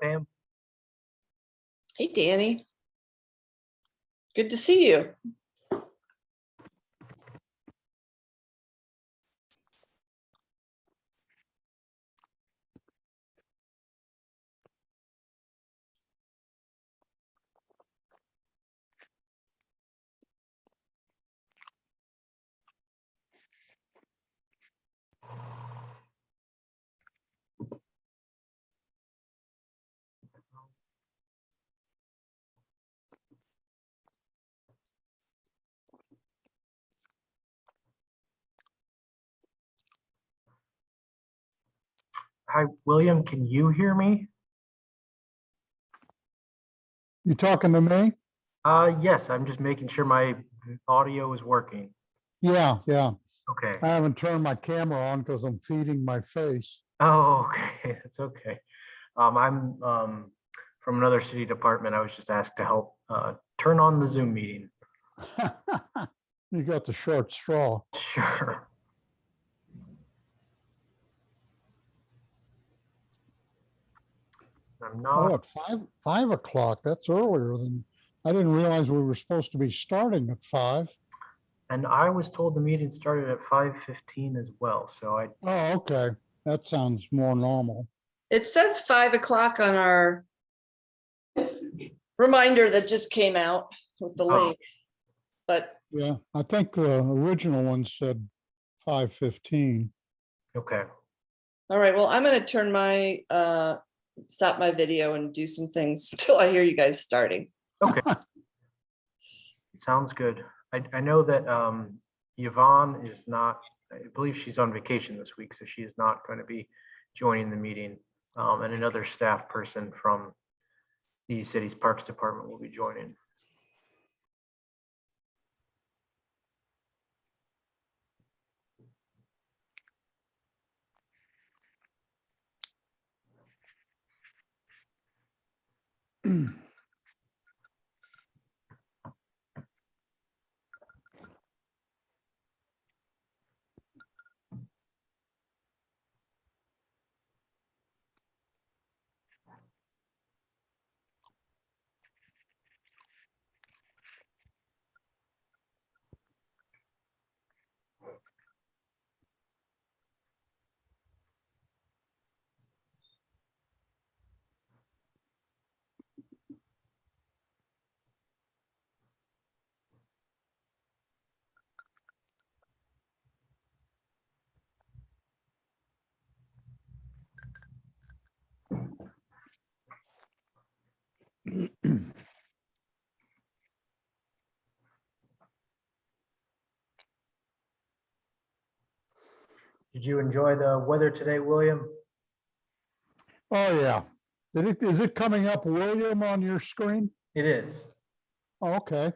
Pam. Hey, Danny. Good to see you. Hi, William. Can you hear me? You talking to me? Yes, I'm just making sure my audio is working. Yeah. Okay. I haven't turned my camera on because I'm feeding my face. Oh, okay. That's okay. I'm from another city department. I was just asked to help turn on the Zoom meeting. You got the short straw. Sure. I'm Oh, not, at 5 o'clock. That's earlier than, I didn't realize we were supposed to be starting at 5. and I was told the meeting started at 5:15 as well. So Oh, okay. That sounds more normal. It says 5 o'clock on our reminder that just came out with the Oh. link. But Yeah, I think the original one said 5:15. okay. all right, well, I'm going to turn my stop my video and do some things until I hear you guys starting. Okay. Sounds good. I know that Yvonne is not, I believe she's on vacation this week, so she is not going to be joining the meeting. And another staff person from the city's Parks Department will be joining. Did you enjoy the weather today, William? Oh, yeah. Is it coming up, William, on your screen? It is. Oh, okay.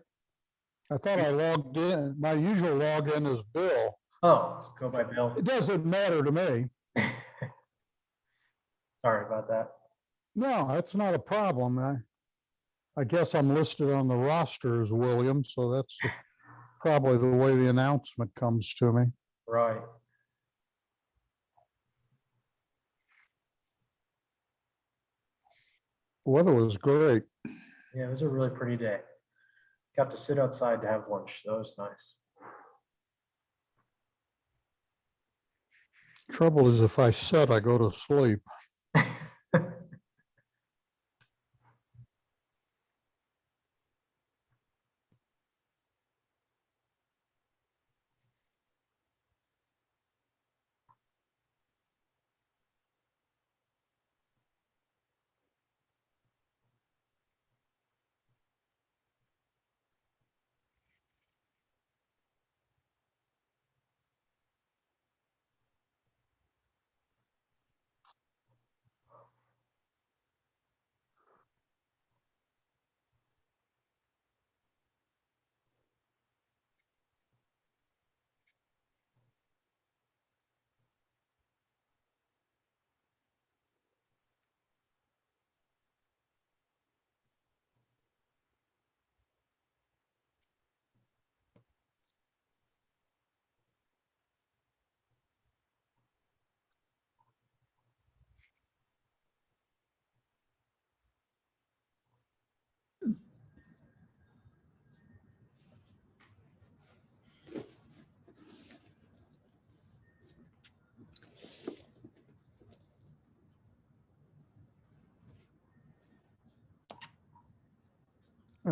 I thought I logged in. My usual login is Bill. Oh, go by Bill. It doesn't matter to me. Sorry about that. No, that's not a problem. I guess I'm listed on the roster as William, so that's probably the way the announcement comes to me. Right. Weather was great. Yeah, it was a really pretty day. Got to sit outside to have lunch, so it was nice. Trouble is, if I sit, I go to sleep.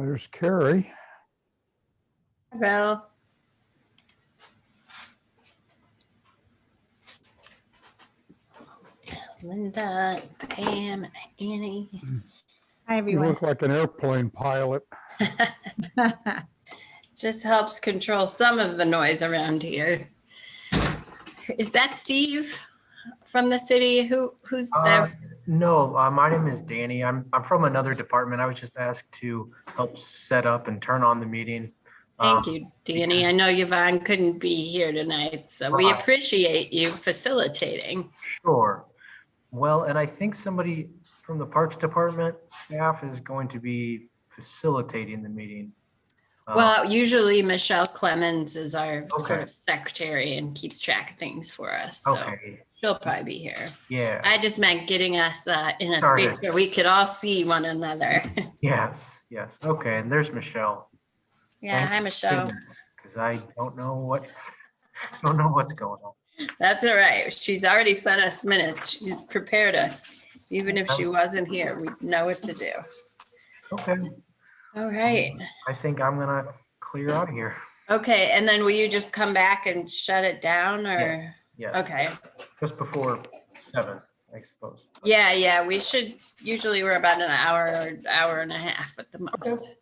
There's Carrie. Well, Linda, Pam, Annie. Hi, You everyone. look like an airplane pilot. Just helps control some of the noise around here. Is that Steve from the city? Who's there? No, my name is Danny. I'm from another department. I was just asked to help set up and turn on the meeting. Thank you, Danny. I know Yvonne couldn't be here tonight, so we Right. appreciate you facilitating. Sure. Well, and I think somebody from the Parks Department staff is going to be facilitating the meeting. Well, usually Michelle Clemens is our sort Okay. of secretary and keeps track of things for us. So Okay, she'll probably be here. yeah, I just meant getting us in a Started. space where we could all see one another. yes, okay, and there's Michelle. Yeah, hi, Michelle. Because I don't know what's going on. That's all right. She's already sent us minutes. She's prepared us. Even if she wasn't here, we know what to do. Okay, All right. I think I'm gonna clear out of here. Okay, and then will you just come back and shut it down or? Yes, Okay. just before 7, I suppose. Yeah, we should, usually we're about an hour or hour and a half at the most.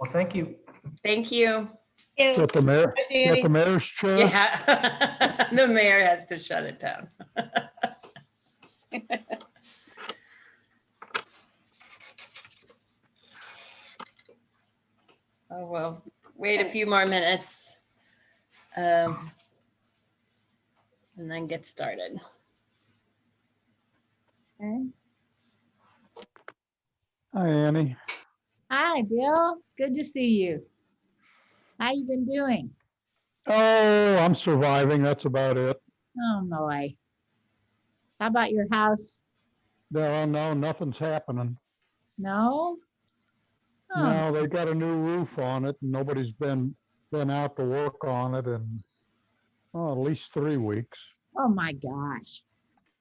Well, thank you. Thank you. Get the mayor, get Danny. the mayor's chair. Yeah, the mayor has to shut it down. Oh, well, wait a few more minutes. And then get started. Okay. Hi, Annie. Hi, Bill. Good to see you. How you been doing? Oh, I'm surviving. That's about it. Oh, boy. How about your house? No, nothing's happening. No? Oh, No, they got a new roof on it and nobody's been out to work on it in, at least 3 weeks. oh my gosh.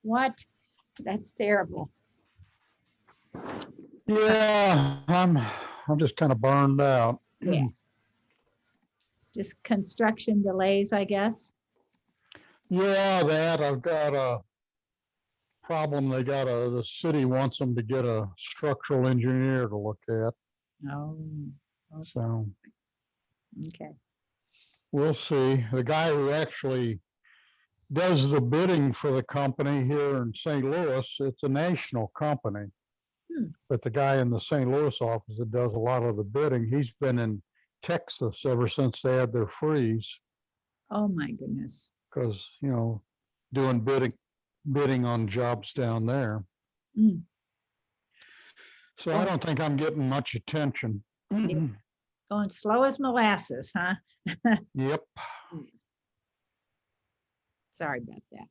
What? That's terrible. Yeah, I'm just kind of burned out. Yeah. Just construction delays, I guess. Yeah, that I've got a problem. The city wants them to get a structural engineer to look at. Oh, So okay. we'll see. The guy who actually does the bidding for the company here in St. Louis, it's a national company. Hmm. But the guy in the St. Louis office that does a lot of the bidding, he's been in Texas ever since they had their freeze. Oh, my goodness. Because, doing bidding on jobs down there. Mm. So I don't think I'm getting much attention. Going slow as molasses, huh? Yep. Sorry about that.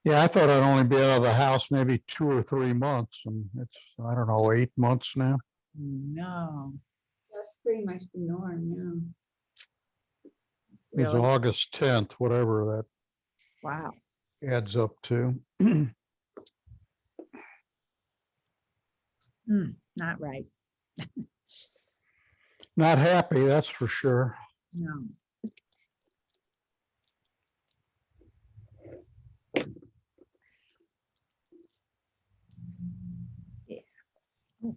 Yeah, I thought I'd only be out of the house maybe 2 or 3 months, and it's, I don't know, 8 months now. No. That's pretty much the norm now. It was Really? August 10th, whatever Wow. that adds up to. Not right. Not happy, that's for sure. No. Yeah. Oh.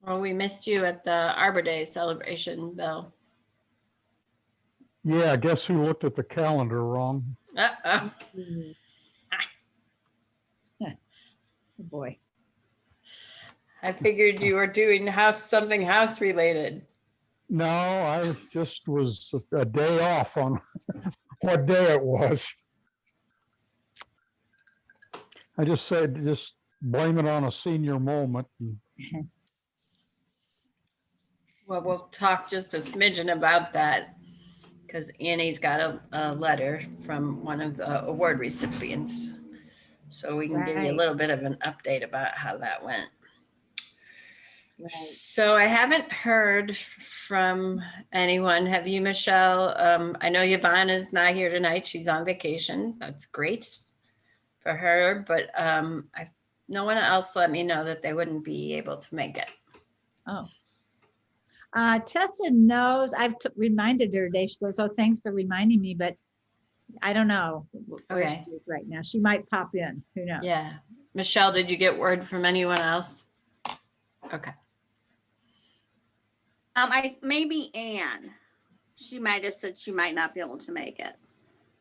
Well, we missed you at the Arbor Day celebration, Bill. Yeah, guess who looked at the calendar wrong? Uh-oh. Oh, boy. I figured you were doing something house related. No, I just was a day off on what day it was. I just said, just blame it on a senior moment. Well, we'll talk just a smidgen about that because Annie's got a letter from one of the award recipients. So we can give you a Right. little bit of an update about how that went. Right. So I haven't heard from anyone. Have you, Michelle? I know Yvonne is not here tonight. She's on vacation. That's great for her, but no one else let me know that they wouldn't be able to make it. Oh. Tessa knows, I've reminded her today. She goes, oh, thanks for reminding me, but I don't know where Okay. she is right now. She might pop in. Who knows? Yeah. Michelle, did you get word from anyone else? Okay. Maybe Anne. She might have said she might not be able to make it.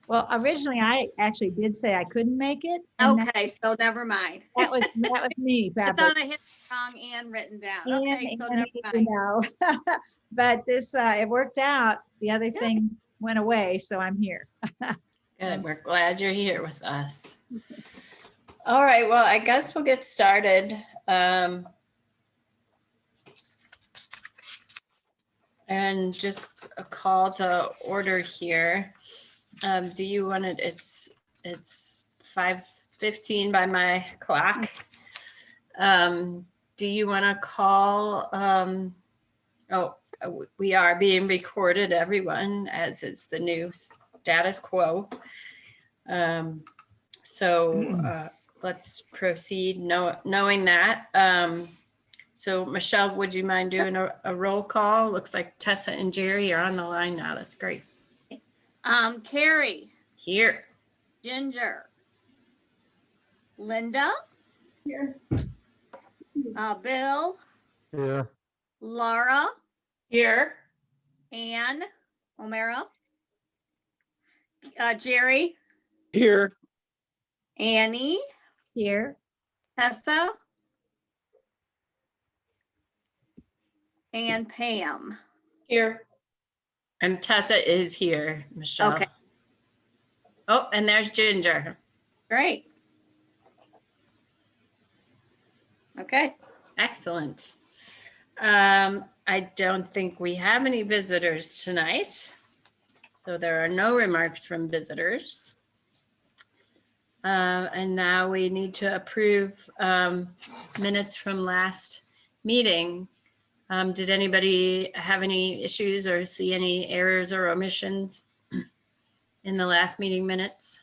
Well, originally I actually did say I couldn't make it. and that- Okay, so never mind. That was me. I probably. thought I had the wrong Anne written down. Okay, so never You mind. know, but this, it worked out. The other thing went away, so I'm here. Good. We're glad you're here with us. All right. Well, I guess we'll get started. And just a call to order here. Do you want it? It's 5:15 by my clock. Do you want to call? We are being recorded, everyone, as is the new status quo. So let's proceed knowing that. So Michelle, would you mind doing a roll call? Looks like Tessa and Jerry are on the line now. That's great. Carrie, Here. Ginger, Linda, Here. Bill, Here, Laura, Here. Anne, O'Mara, Jerry, Here, Annie, Here, Tessa, and Pam. Here. And Tessa is here, Michelle. Okay. Oh, and there's Ginger. Great. Okay. Excellent. I don't think we have any visitors tonight. So there are no remarks from visitors. And now we need to approve minutes from last meeting. Did anybody have any issues or see any errors or omissions in the last meeting minutes?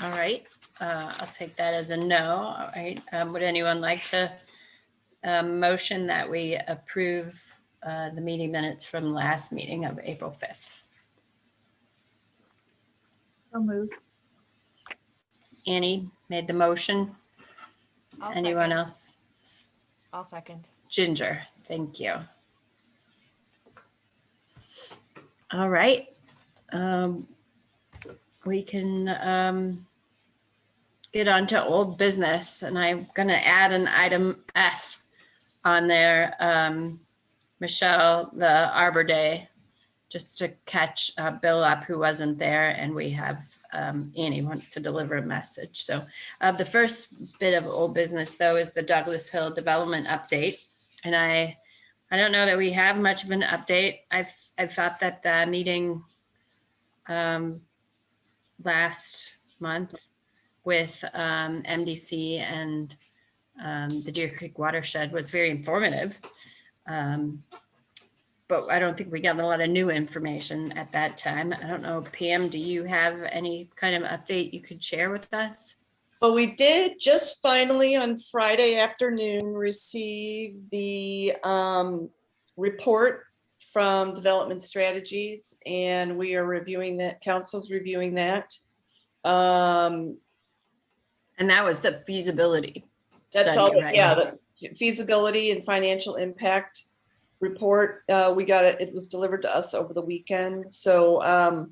All right, I'll take that as a no. All right, would anyone like to motion that we approve the meeting minutes from last meeting of April 5th? so moved. Annie made the motion. I'll Anyone second. else? I'll second. Ginger, thank you. All right. We can get on to old business, and I'm going to add an item F on there. Michelle, the Arbor Day, just to catch Bill up who wasn't there, and we have Annie wants to deliver a message. So the first bit of old business, though, is the Douglas Hill development update. And I don't know that we have much of an update. I thought that the meeting last month with MDC and the Deer Creek watershed was very informative. But I don't think we got a lot of new information at that time. I don't know, Pam, do you have any kind of update you could share with us? Well, we did just finally on Friday afternoon receive the report from Development Strategies, and we are reviewing that, council's reviewing that. And that was the feasibility That's study, all, right? yeah, the feasibility and financial impact report. We got it, it was delivered to us over the weekend. So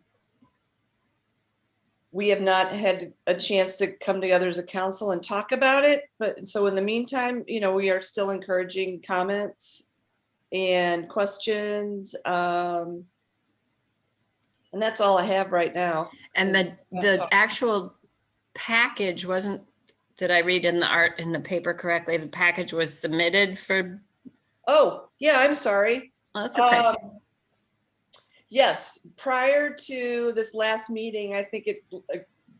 we have not had a chance to come together as a council and talk about it. But so in the meantime, you know, we are still encouraging comments and questions. And that's all I have right now. And the actual package wasn't, did I read in the paper correctly? The package was submitted for Oh, yeah, I'm sorry. Well, that's okay. Yes, prior to this last meeting, I think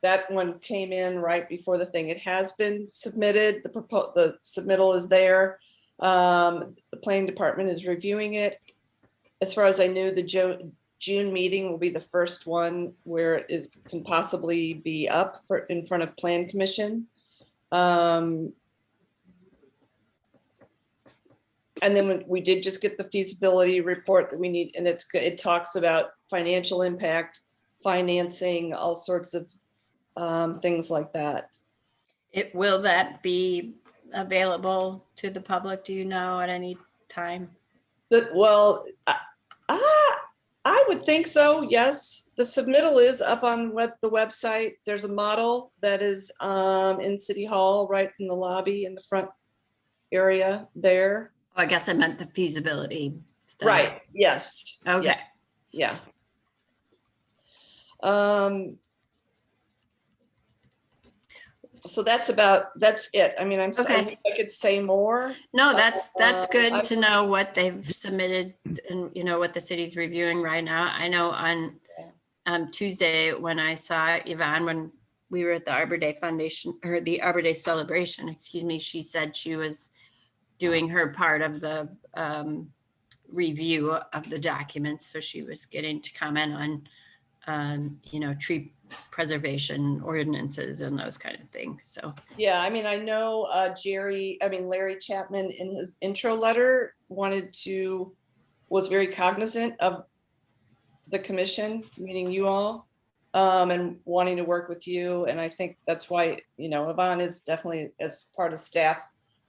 that one came in right before the thing. It has been submitted. The submittal is there. The planning department is reviewing it. As far as I knew, the June meeting will be the first one where it can possibly be up in front of Plan Commission. And then we did just get the feasibility report that we need, and it talks about financial impact, financing, all sorts of things like that. Will that be available to the public? Do you know at any time? Well, I would think so, yes. The submittal is up on the website. There's a model that is in City Hall, right in the lobby in the front area there. Oh, I guess I meant the feasibility study. Right, yes. Okay. Yeah. So that's it. I mean, I wish I could say more. No, that's good I- to know what they've submitted and, you know, what the city's reviewing right now. I know on Tuesday when I saw Yvonne, when we were at the Arbor Day Foundation, or the Arbor Day celebration, excuse me, she said she was doing her part of the review of the documents. So she was getting to comment on, you know, tree preservation ordinances and those kind of things. So Yeah, I mean, I know Larry Chapman in his intro letter was very cognizant of the commission, meaning you all, and wanting to work with you. And I think that's why, you know, Yvonne is definitely, as part of staff,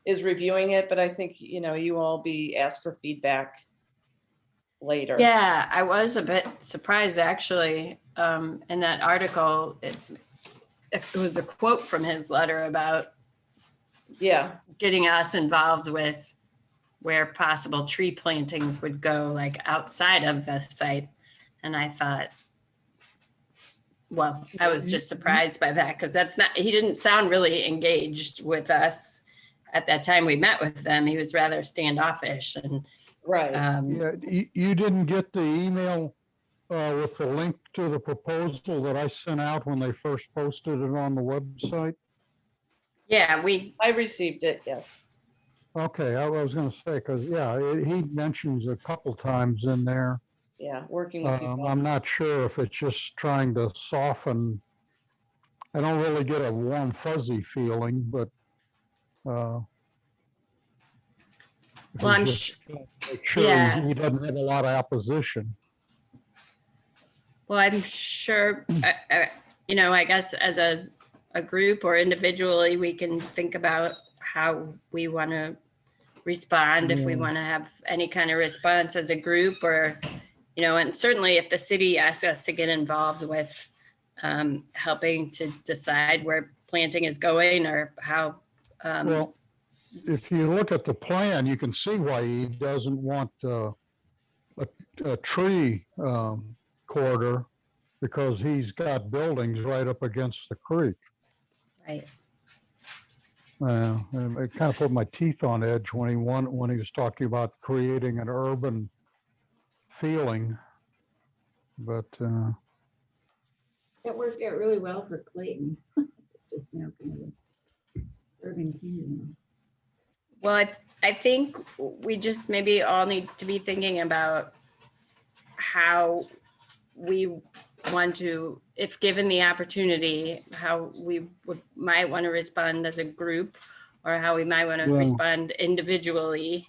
is reviewing it, but I think, you know, you all be asked for feedback later. yeah, I was a bit surprised actually. In that article, it was a quote from his letter about Yeah, getting us involved with where possible tree plantings would go, like outside of the site. And I thought, well, I was just surprised by that because he didn't sound really engaged with us at that time we met with them. He was rather standoffish and right. Yeah, you didn't get the email with the link to the proposal that I sent out when they first posted it on the website? yeah, I received it, yes. Okay, I was gonna say, because, yeah, he mentions a couple times in there. Yeah, working with you. I'm not sure if it's just trying to soften. I don't really get a warm fuzzy feeling, but if well, he's I'm just trying to make sure yeah. he doesn't have a lot of opposition. Well, I'm sure, you know, I guess as a group or individually, we can think about how we want to respond, if we Yeah. want to have any kind of response as a group, or, you know, and certainly if the city asks us to get involved with helping to decide where planting is going or how. Well, if you look at the plan, you can see why he doesn't want a tree corridor, because he's got buildings right up against the creek. Right. And it kind of put my teeth on edge when he was talking about creating an urban feeling. But That worked out really well for Clayton. Just now kind of urban community. Well, I think we just maybe all need to be thinking about how we want to, if given the opportunity, how we might want to respond as a group, or how we might want to Yeah. respond individually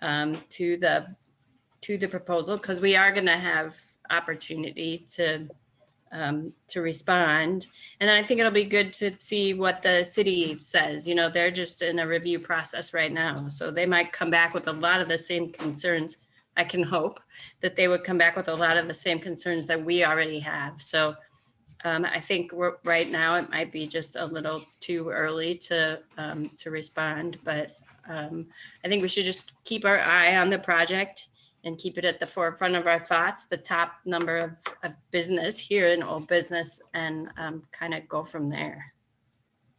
to the proposal, because we are going to have opportunity to respond. And I think it'll be good to see what the city says. You know, they're just in a review process right now, so they might come back with a lot of the same concerns. I can hope that they would come back with a lot of the same concerns that we already have. So I think right now it might be just a little too early to respond, but I think we should just keep our eye on the project and keep it at the forefront of our thoughts, the top number of business here in Old Business, and kind of go from there.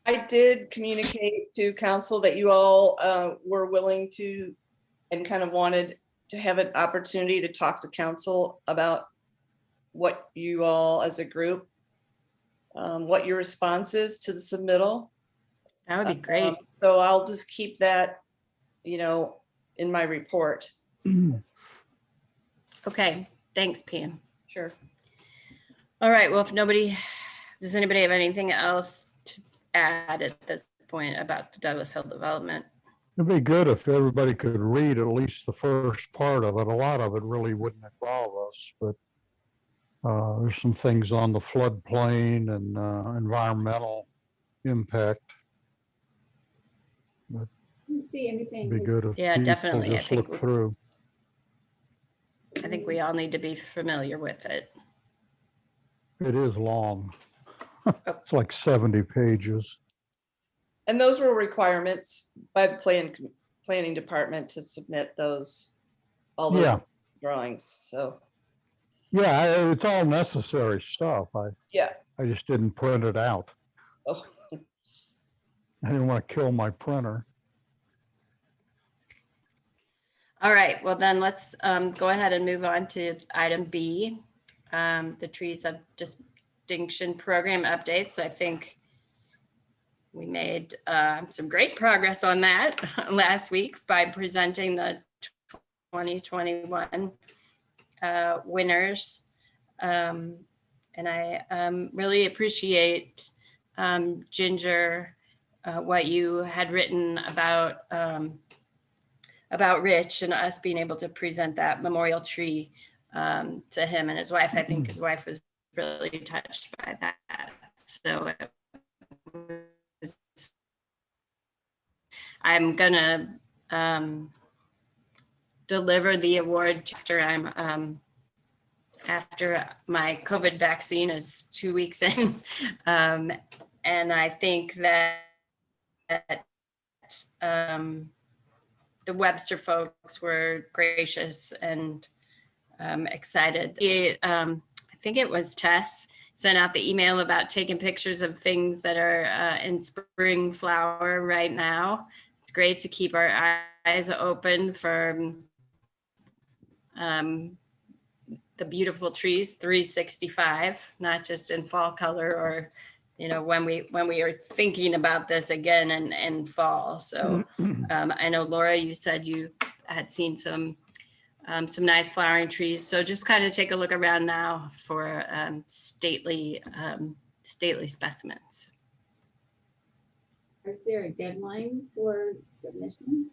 I did communicate to council that you all were willing to and kind of wanted to have an opportunity to talk to council about what you all as a group, what your response is to the submittal. That would be great. So I'll just keep that, in my report. Okay, thanks, Pam. Sure. All right, well, does anybody have anything else to add at this point about the Douglas Hill development? It'd be good if everybody could read at least the first part of it. A lot of it really wouldn't involve us, but there's some things on the floodplain and environmental impact. See anything. It'd be good if Yeah, people definitely. I just think look through. I think we all need to be familiar with it. It is long. It's like 70 pages. And those were requirements by the planning department to submit all those Yeah. drawings. So, Yeah, it's all necessary stuff. yeah. I just didn't print it out. Oh, I didn't want to kill my printer. All right, well then let's go ahead and move on to item B, the Trees of Distinction Program updates. I think we made some great progress on that last week by presenting the 2021 winners. And I really appreciate, Ginger, what you had written about Rich and us being able to present that memorial tree to him and his wife. I think his wife was really touched by that. So I'm gonna deliver the award after my COVID vaccine is 2 weeks in. And I think that the Webster folks were gracious and excited. I think it was Tess sent out the email about taking pictures of things that are in spring flower right now. It's great to keep our eyes open for the beautiful trees 365, not just in fall color or when we are thinking about this again in fall. So I know Laura, you said you had seen some nice flowering trees. So just kind of take a look around now for stately specimens. Is there a deadline for submission?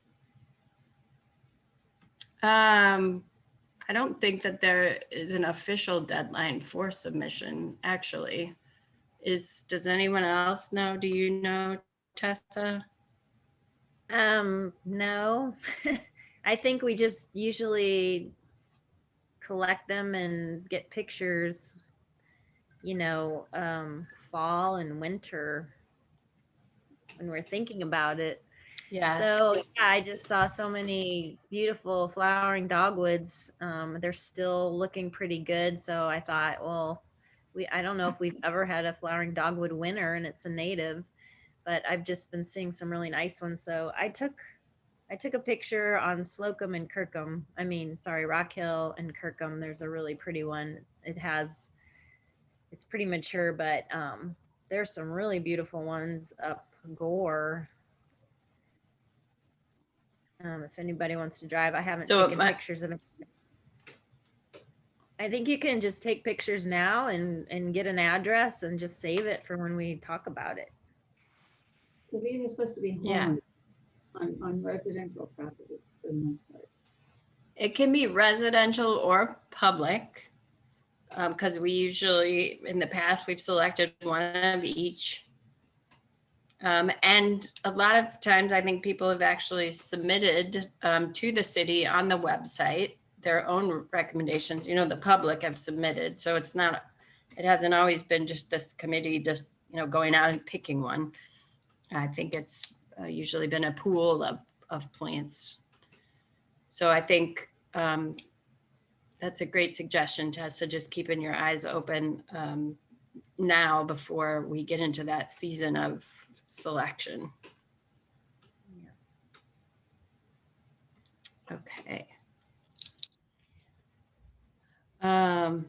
I don't think that there is an official deadline for submission, actually. Does anyone else know? Do you know, Tessa? No. I think we just usually collect them and get pictures, fall and winter when we're thinking about it. Yes. So yeah, I just saw so many beautiful flowering dogwoods. They're still looking pretty good. So I thought, well, I don't know if we've ever had a flowering dogwood winter, and it's a native, but I've just been seeing some really nice ones. So I took a picture on Slocum and Kirkham. Rock Hill and Kirkham. There's a really pretty one. It's pretty mature, but there's some really beautiful ones up Gore. If anybody wants to drive, I haven't taken pictures of it. I think you can just take pictures now and get an address and just save it for when we talk about it. So these are supposed to be homes on residential properties for the most part. It can be residential or public, because we usually, in the past, we've selected one of each. And a lot of times I think people have actually submitted to the city on the website their own recommendations. The public have submitted, so it hasn't always been just this committee just going out and picking one. I think it's usually been a pool of plants. So I think that's a great suggestion, Tessa, just keeping your eyes open now before we get into that season of selection. Okay. Item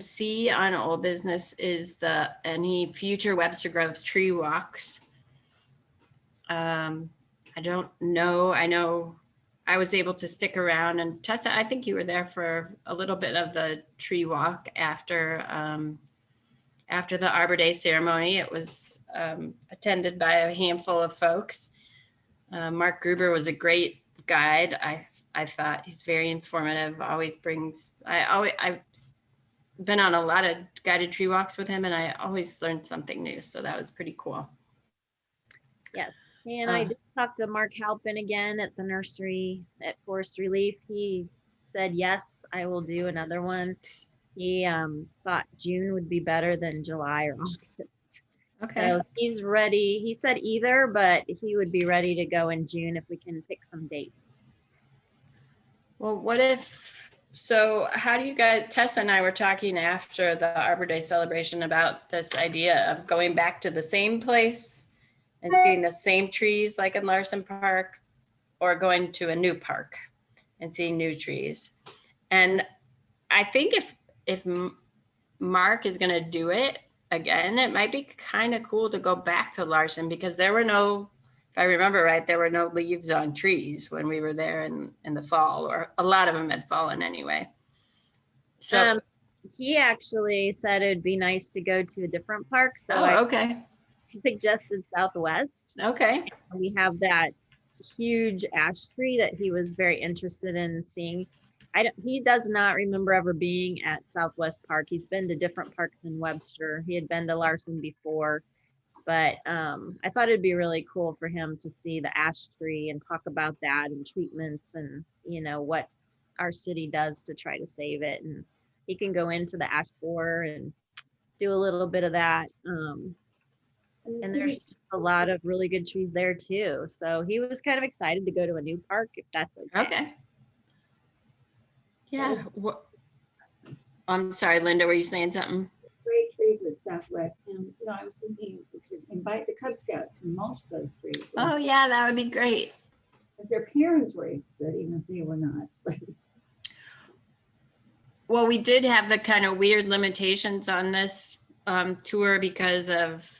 C on old business is any future Webster Groves tree walks. I don't know. I know I was able to stick around, and Tessa, I think you were there for a little bit of the tree walk after the Arbor Day ceremony. It was attended by a handful of folks. Mark Gruber was a great guide. I thought he's very informative. I've been on a lot of guided tree walks with him, and I always learned something new. So that was pretty cool. And I did talk to Mark Halpin again at the nursery at Forest Relief. He said, yes, I will do another one. He thought June would be better than July or August. Okay. So he's ready. He said either, but he would be ready to go in June if we can pick some dates. Well, how do you guys, Tessa and I were talking after the Arbor Day celebration about this idea of going back to the same place and seeing the same trees like in Larson Park, or going to a new park and seeing new trees. And I think if Mark is going to do it again, it might be kind of cool to go back to Larson, because there were no, if I remember right, there were no leaves on trees when we were there in the fall, or a lot of them had fallen anyway. So he actually said it'd be nice to go to a different park. So okay. He suggested Southwest. Okay. We have that huge ash tree that he was very interested in seeing. He does not remember ever being at Southwest Park. He's been to different parks in Webster. He had been to Larson before, but I thought it'd be really cool for him to see the ash tree and talk about that and treatments and, what our city does to try to save it. And he can go into the ash borer and do a little bit of that. And there's a lot of really good trees there too. So he was kind of excited to go to a new park, if that's okay. Okay. Yeah. I'm sorry, Linda, were you saying something? Great trees at Southwest, and I was thinking we should invite the Cub Scouts to mulch those trees. Oh yeah, that would be great. Because their parents were interested, even if they were not. Well, we did have the kind of weird limitations on this tour because of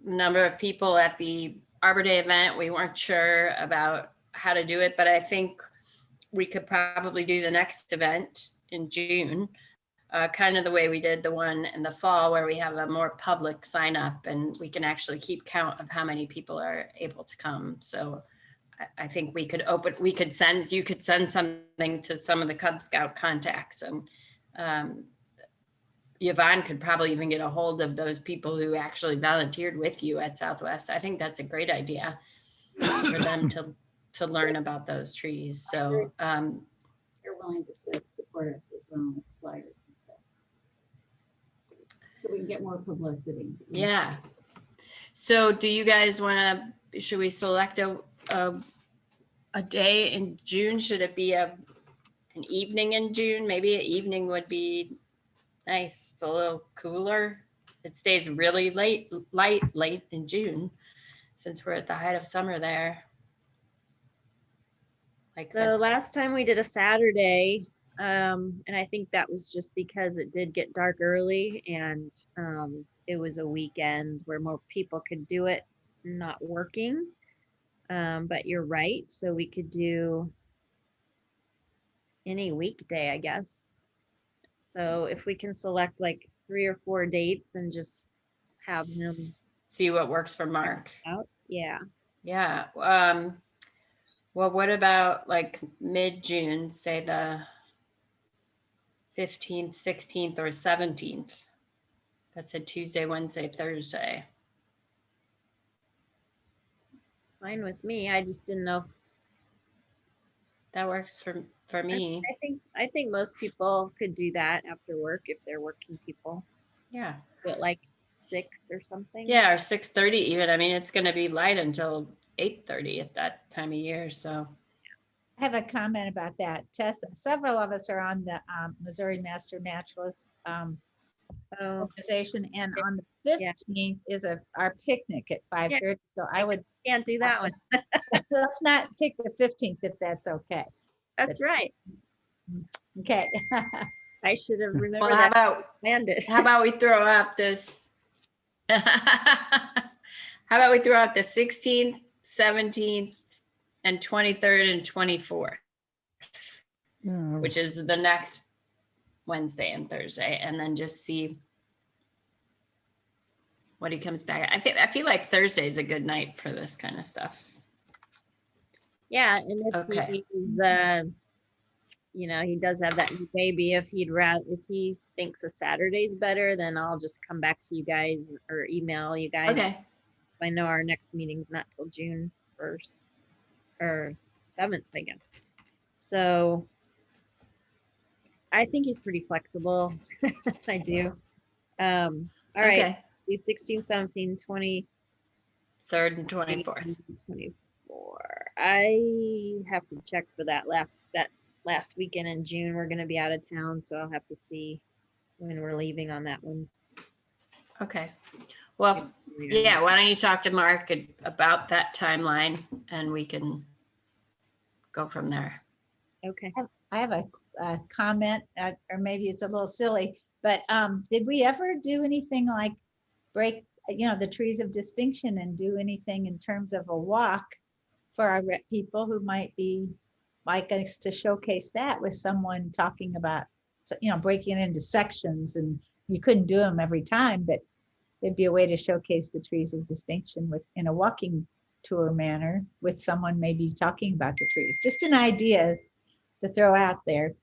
number of people at the Arbor Day event. We weren't sure about how to do it, but I think we could probably do the next event in June, kind of the way we did the one in the fall, where we have a more public sign up and we can actually keep count of how many people are able to come. So I think you could send something to some of the Cub Scout contacts, and Yvonne could probably even get a hold of those people who actually volunteered with you at Southwest. I think that's a great idea for them to learn about those trees. So They're willing to support us as well with flyers and stuff. So we can get more publicity. yeah. So do you guys should we select a day in June? Should it be an evening in June? Maybe an evening would be nice. It's a little cooler. It stays really late in June, since we're at the height of summer there. So last time we did a Saturday, and I think that was just because it did get dark early, and it was a weekend where more people could do it not working. But you're right. So we could do any weekday, I guess. So if we can select like 3 or 4 dates and just have him see what works for Mark out. Yeah. Yeah. Well, what about like mid-June, say the 15th, 16th, or 17th? That's a Tuesday, Wednesday, Thursday. It's fine with me. I just didn't know. That works for me. I think most people could do that after work if they're working people. Yeah. But like 6 or something. Yeah, or 6:30 even. I mean, it's going to be light until 8:30 at that time of year. So I have a comment about that. Tessa, several of us are on the Missouri Master Naturalist Oh, organization, and on the Yeah. 15th is our picnic at 5:30. So I would, can't do that one. let's not pick the 15th if that's okay. That's right. Okay. I should have remembered Well, how that. about, Planned it. how about we throw out this? How about we throw out the 16th, 17th, and 23rd and 24th, Yeah, which is the next Wednesday and Thursday, and then just see what he comes back. I feel like Thursday is a good night for this kind of stuff. Yeah, and if Okay. he's, he does have that new baby. If he thinks a Saturday's better, then I'll just come back to you guys or email you guys. Okay. 'Cause I know our next meeting's not till June 1st or 7th, I guess. So I think he's pretty flexible. I do. All right. Okay. Do 16, 17, 20. 3rd and 24th. 24. I have to check for that last weekend in June. We're going to be out of town, so I'll have to see when we're leaving on that one. Okay. Well, yeah, why don't you talk to Mark about that timeline and we can go from there. Okay. I have a comment, or maybe it's a little silly, but did we ever do anything like break, the trees of distinction and do anything in terms of a walk for our people who might be like us to showcase that with someone talking about, breaking it into sections, and you couldn't do them every time, but it'd be a way to showcase the trees of distinction in a walking tour manner with someone maybe talking about the trees. Just an idea to throw out there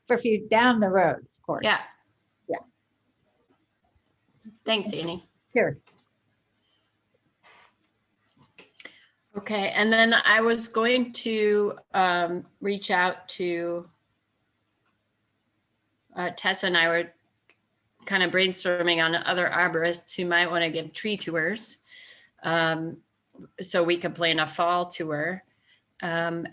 for down the road, of course. Yeah. Yeah. Thanks, Annie. Sure. Okay, and then I was going to reach out to Tessa, and I were kind of brainstorming on other arborists who might want to give tree tours. So we could plan a fall tour. And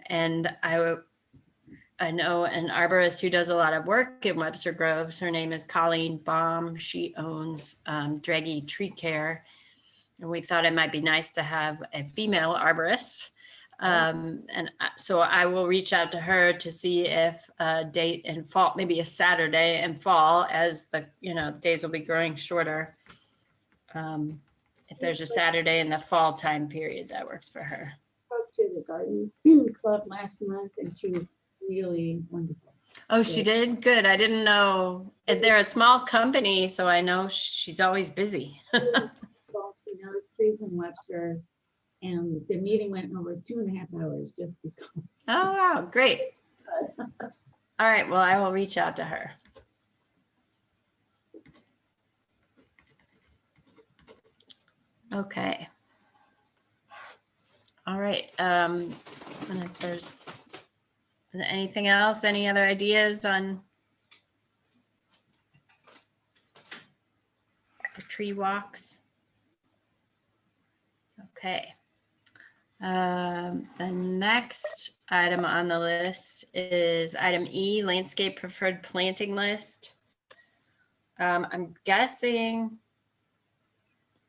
I know an arborist who does a lot of work in Webster Groves. Her name is Colleen Baum. She owns Draggy Tree Care. And we thought it might be nice to have a female arborist. So I will reach out to her to see if a date in fall, maybe a Saturday in fall, as the days will be growing shorter. If there's a Saturday in the fall time period that works for her. Spoke to the garden club last month, and she was really wonderful. Oh, she did? Good. I didn't know. They're a small company, so I know she's always busy. Well, she knows trees in Webster, and the meeting went over 2.5 hours just because. Oh, wow. Great. All right. Well, I will reach out to her. Okay. All right. And if there's anything else, any other ideas on the tree walks? Okay. The next item on the list is item E, landscape preferred planting list. I'm guessing,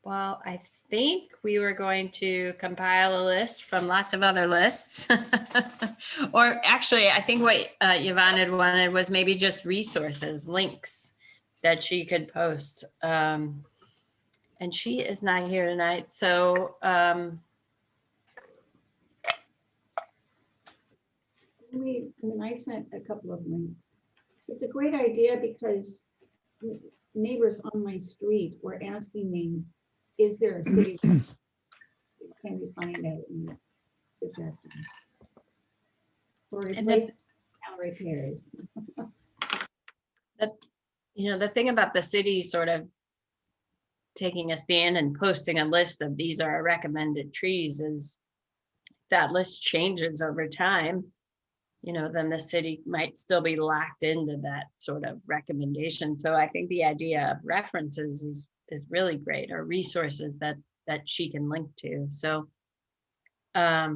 well, I think we were going to compile a list from lots of other lists. Or actually, I think what Yvonne had wanted was maybe just resources, links that she could post. And she is not here tonight. So I sent a couple of links. It's a great idea because neighbors on my street were asking me, is there a city? Can we find out suggestions? For town repairs. the thing about the city sort of taking a stand and posting a list of these are our recommended trees is that list changes over time. Then the city might still be locked into that sort of recommendation. So I think the idea of references is really great, or resources that she can link to. So I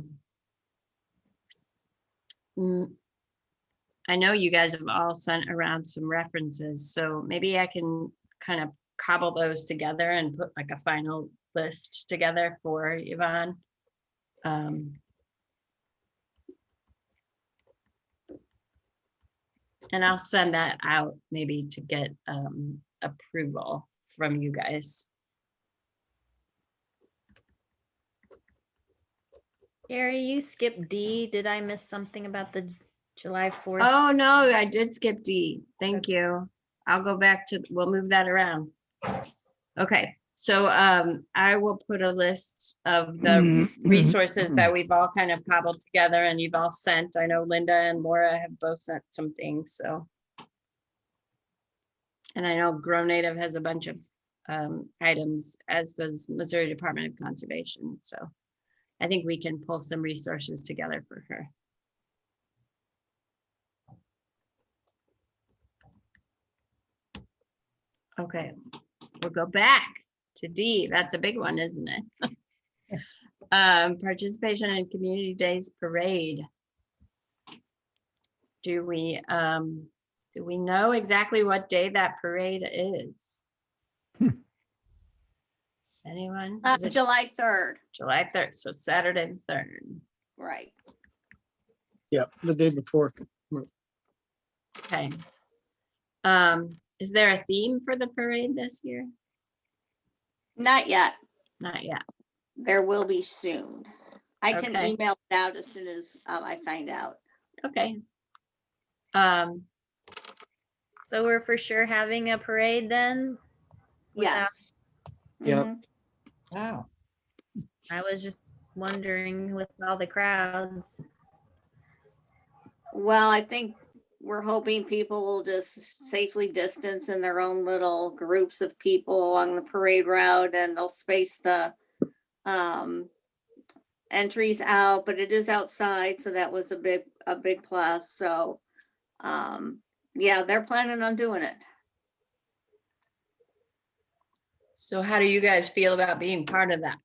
know you guys have all sent around some references, so maybe I can kind of cobble those together and put like a final list together for Yvonne. And I'll send that out maybe to get approval from you guys. Gary, you skipped D. Did I miss something about the July 4th? Oh, no, I did skip D. Thank you. I'll go back to, we'll move that around. Okay, so I will put a list of the resources that we've all kind of cobbled together and you've all sent. I know Linda and Laura have both sent some things, so. And I know Grow Native has a bunch of items, as does Missouri Department of Conservation, so I think we can pull some resources together for her. Okay, we'll go back to D. That's a big one, isn't it? Participation in Community Days Parade. Do we know exactly what day that parade is? Anyone? Is it July 3rd, July 3rd, so Saturday the 3rd. right. Yep, the day before. Okay. Is there a theme for the parade this year? Not yet. Not yet. There will be soon. I can Okay. email it out as soon as I find out. Okay. So we're for sure having a parade then? Without- Yes. Yep. Mhm. Wow. I was just wondering with all the crowds. Well, I think we're hoping people will just safely distance in their own little groups of people along the parade route, and they'll space the entries out, but it is outside, so that was a big plus. So yeah, they're planning on doing it. So how do you guys feel about being part of that?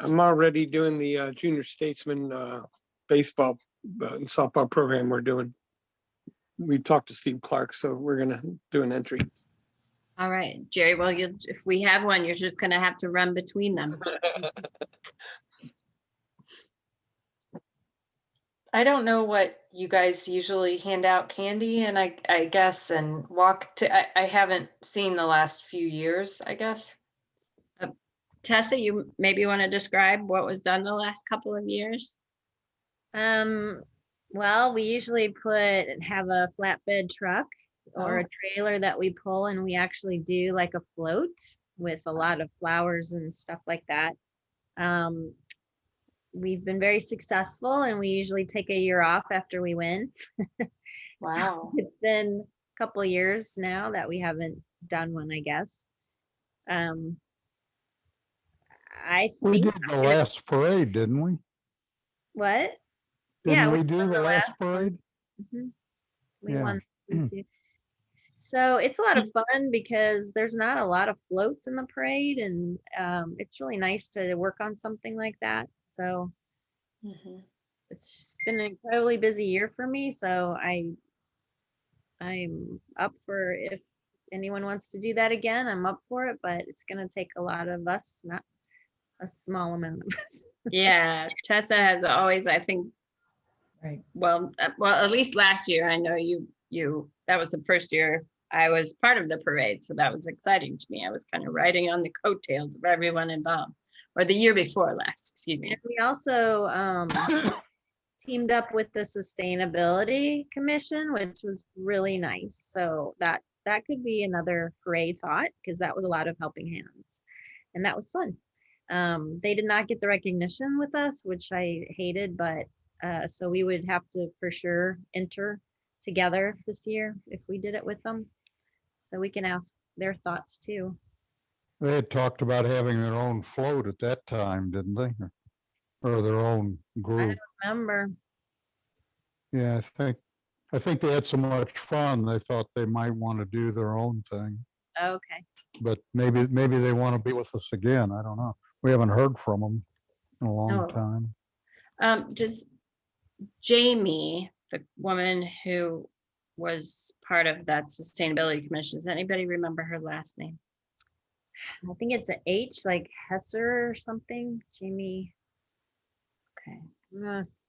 I'm already doing the junior statesman baseball and softball program we're doing. We talked to Steve Clark, so we're gonna do an entry. All right, Jerry, well, if we have one, you're just gonna have to run between them. I don't know what you guys usually hand out candy and I guess and walk to, I haven't seen the last few years, I guess. Tessa, you maybe want to describe what was done the last couple of years? Well, we usually have a flatbed truck or Oh. a trailer that we pull, and we actually do like a float with a lot of flowers and stuff like that. We've been very successful, and we usually take a year off after we win. Wow. It's been a couple of years now that we haven't done one, I guess. I We think did the last parade, didn't we? what? Yeah, Didn't we we do won the the last last one. parade? Mhm. We Yeah. won. too. So it's a lot of fun because there's not a lot of floats in the parade, and it's really nice to work on something like that. So it's been an incredibly busy year for me. So I'm up for, if anyone wants to do that again, I'm up for it, but it's gonna take a lot of us, not a small amount of us. Yeah, Tessa has always, I think. Right. Well, at least last year, I know that was the first year I was part of the parade, so that was exciting to me. I was kind of riding on the coattails of everyone involved, or the year before last, excuse me. And we also teamed up with the Sustainability Commission, which was really nice. So that could be another parade thought, because that was a lot of helping hands, and that was fun. They did not get the recognition with us, which I hated, but so we would have to for sure enter together this year if we did it with them. So we can ask their thoughts too. They had talked about having their own float at that time, didn't they? Or their own group. Remember, Yeah, I think they had so much fun, they thought they might want to do their own thing. okay. But maybe they want to be with us again. I don't know. We haven't heard from them in a long No. time. Jamie, the woman who was part of that sustainability commission, does anybody remember her last name? I think it's a H, like Hesser or something. Jamie. Okay.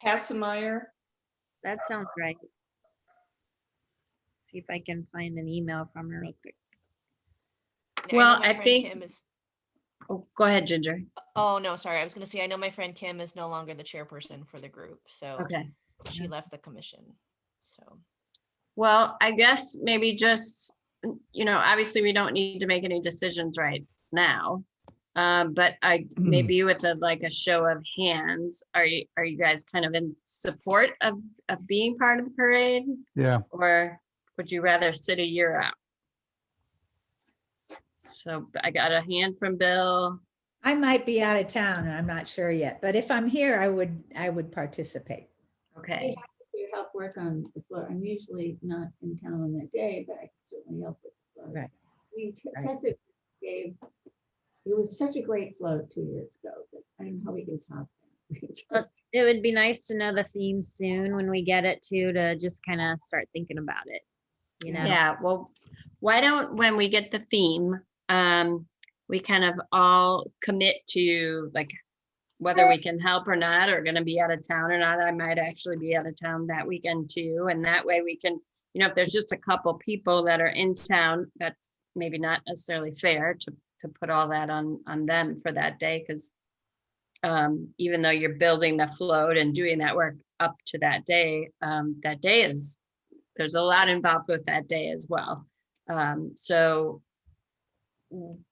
Hassemeyer. That sounds right. See if I can find an email from her real quick. Yeah, Well, know my I friend think- Kim is, Oh, go ahead, Ginger. oh, no, sorry. I was gonna say, I know my friend Kim is no longer the chairperson for the group, so Okay. she left the commission. So, Well, I guess maybe just, obviously we don't need to make any decisions right now. But maybe with a show of hands, are you guys kind of in support of being part of the parade? Yeah, Or would you rather sit a year out? So I got a hand from Bill. I might be out of town and I'm not sure yet, but if I'm here, I would participate. Okay, To help work on the float. I'm usually not in town on that day, but I can certainly help with the float. Right. We Right. tested, it was such a great float 2 years ago, but I don't know how we can top that. It would be nice to know the theme soon when we get it to just kind of start thinking about it. You know? yeah, well, why don't, when we get the theme, we kind of all commit to whether we can help or not, or gonna be out of town or not. I might actually be out of town that weekend too. And that way we can, if there's just a couple people that are in town, that's maybe not necessarily fair to put all that on them for that day. Cause even though you're building the float and doing that work up to that day there's a lot involved with that day as well. So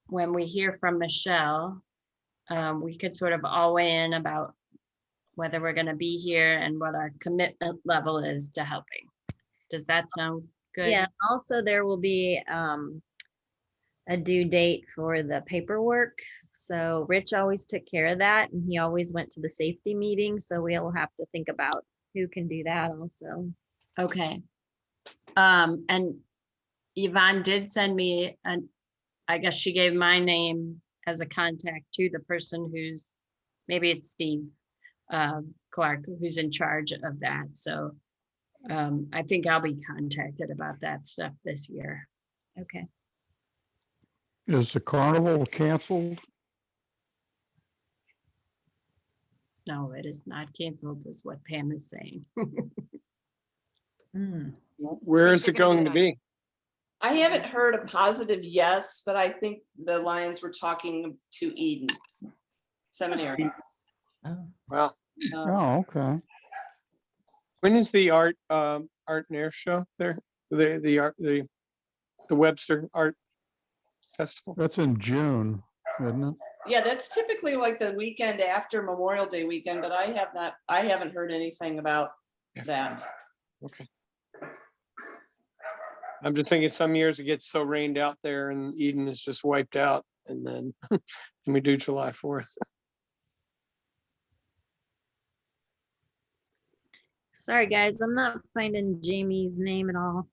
when we hear from Michelle, we could sort of all weigh in about whether we're going to be here and what our commitment level is to helping. Does that sound good? Yeah, also there will be a due date for the paperwork. So Rich always took care of that and he always went to the safety meeting. So we'll have to think about who can do that also. Okay. And Yvonne did send me, I guess she gave my name as a contact to the person who's, maybe it's Steve Clark, who's in charge of that. So I think I'll be contacted about that stuff this year. Okay. is the carnival canceled? No, it is not canceled, is what Pam is saying. Hmm. Where is they're it gonna going do to it be? I haven't heard a positive yes, but I think the Lions were talking to Eden Seminary. Oh. Wow. Oh, okay. When is the art and air show there? The Webster Art Festival? That's in June, isn't it? Yeah, that's typically like the weekend after Memorial Day weekend, but I haven't heard anything about that. Okay. I'm just thinking some years it gets so rained out there and Eden is just wiped out and then we do July 4th. Sorry, guys, I'm not finding Jamie's name at all.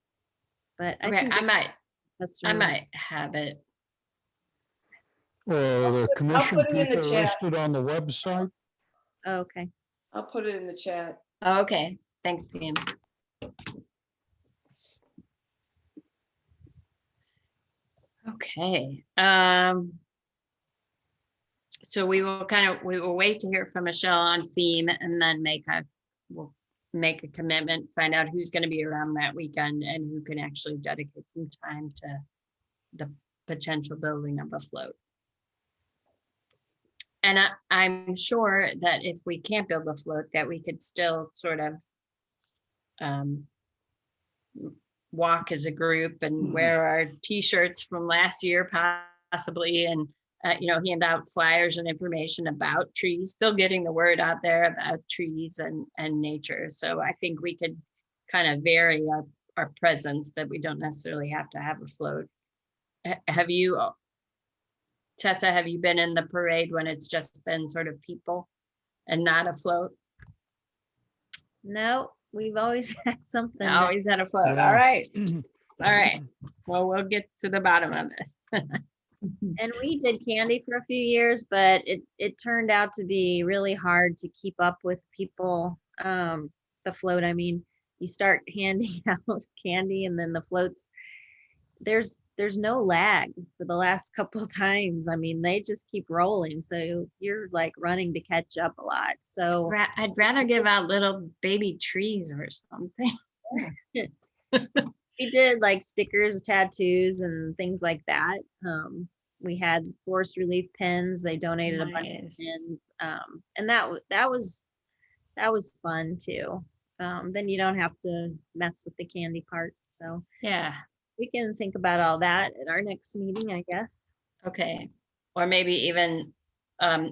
But I Okay, think I I might have it. Or the commission put it in the people chat. listed on the website? Oh, okay. I'll put it in the chat. Okay, thanks, Pam. Okay, so we will wait to hear from Michelle on theme and then we'll make a commitment, find out who's gonna be around that weekend and who can actually dedicate some time to the potential building of a float. And I'm sure that if we can't build a float, that we could still sort of walk as a group and wear our t-shirts from last year possibly, and hand out flyers and information about trees, still getting the word out there about trees and nature. So I think we could kind of vary our presence, that we don't necessarily have to have a float. Have you, Tessa, have you been in the parade when it's just been sort of people and not a float? No, we've always had something. Always had a float. Yeah. All right. All right. Well, we'll get to the bottom of this. And we did candy for a few years, but it turned out to be really hard to keep up with people. the float, I mean, you start handing out candy and then the floats, there's no lag for the last couple times. I mean, they just keep rolling. So you're like running to catch up a lot. So I'd rather give out little baby trees or something. we did like stickers, tattoos, and things like that. We had forest relief pins. They donated a bunch of Nice. pins, and that was fun too. Then you don't have to mess with the candy part. So Yeah, we can think about all that at our next meeting, I guess. okay. Or maybe even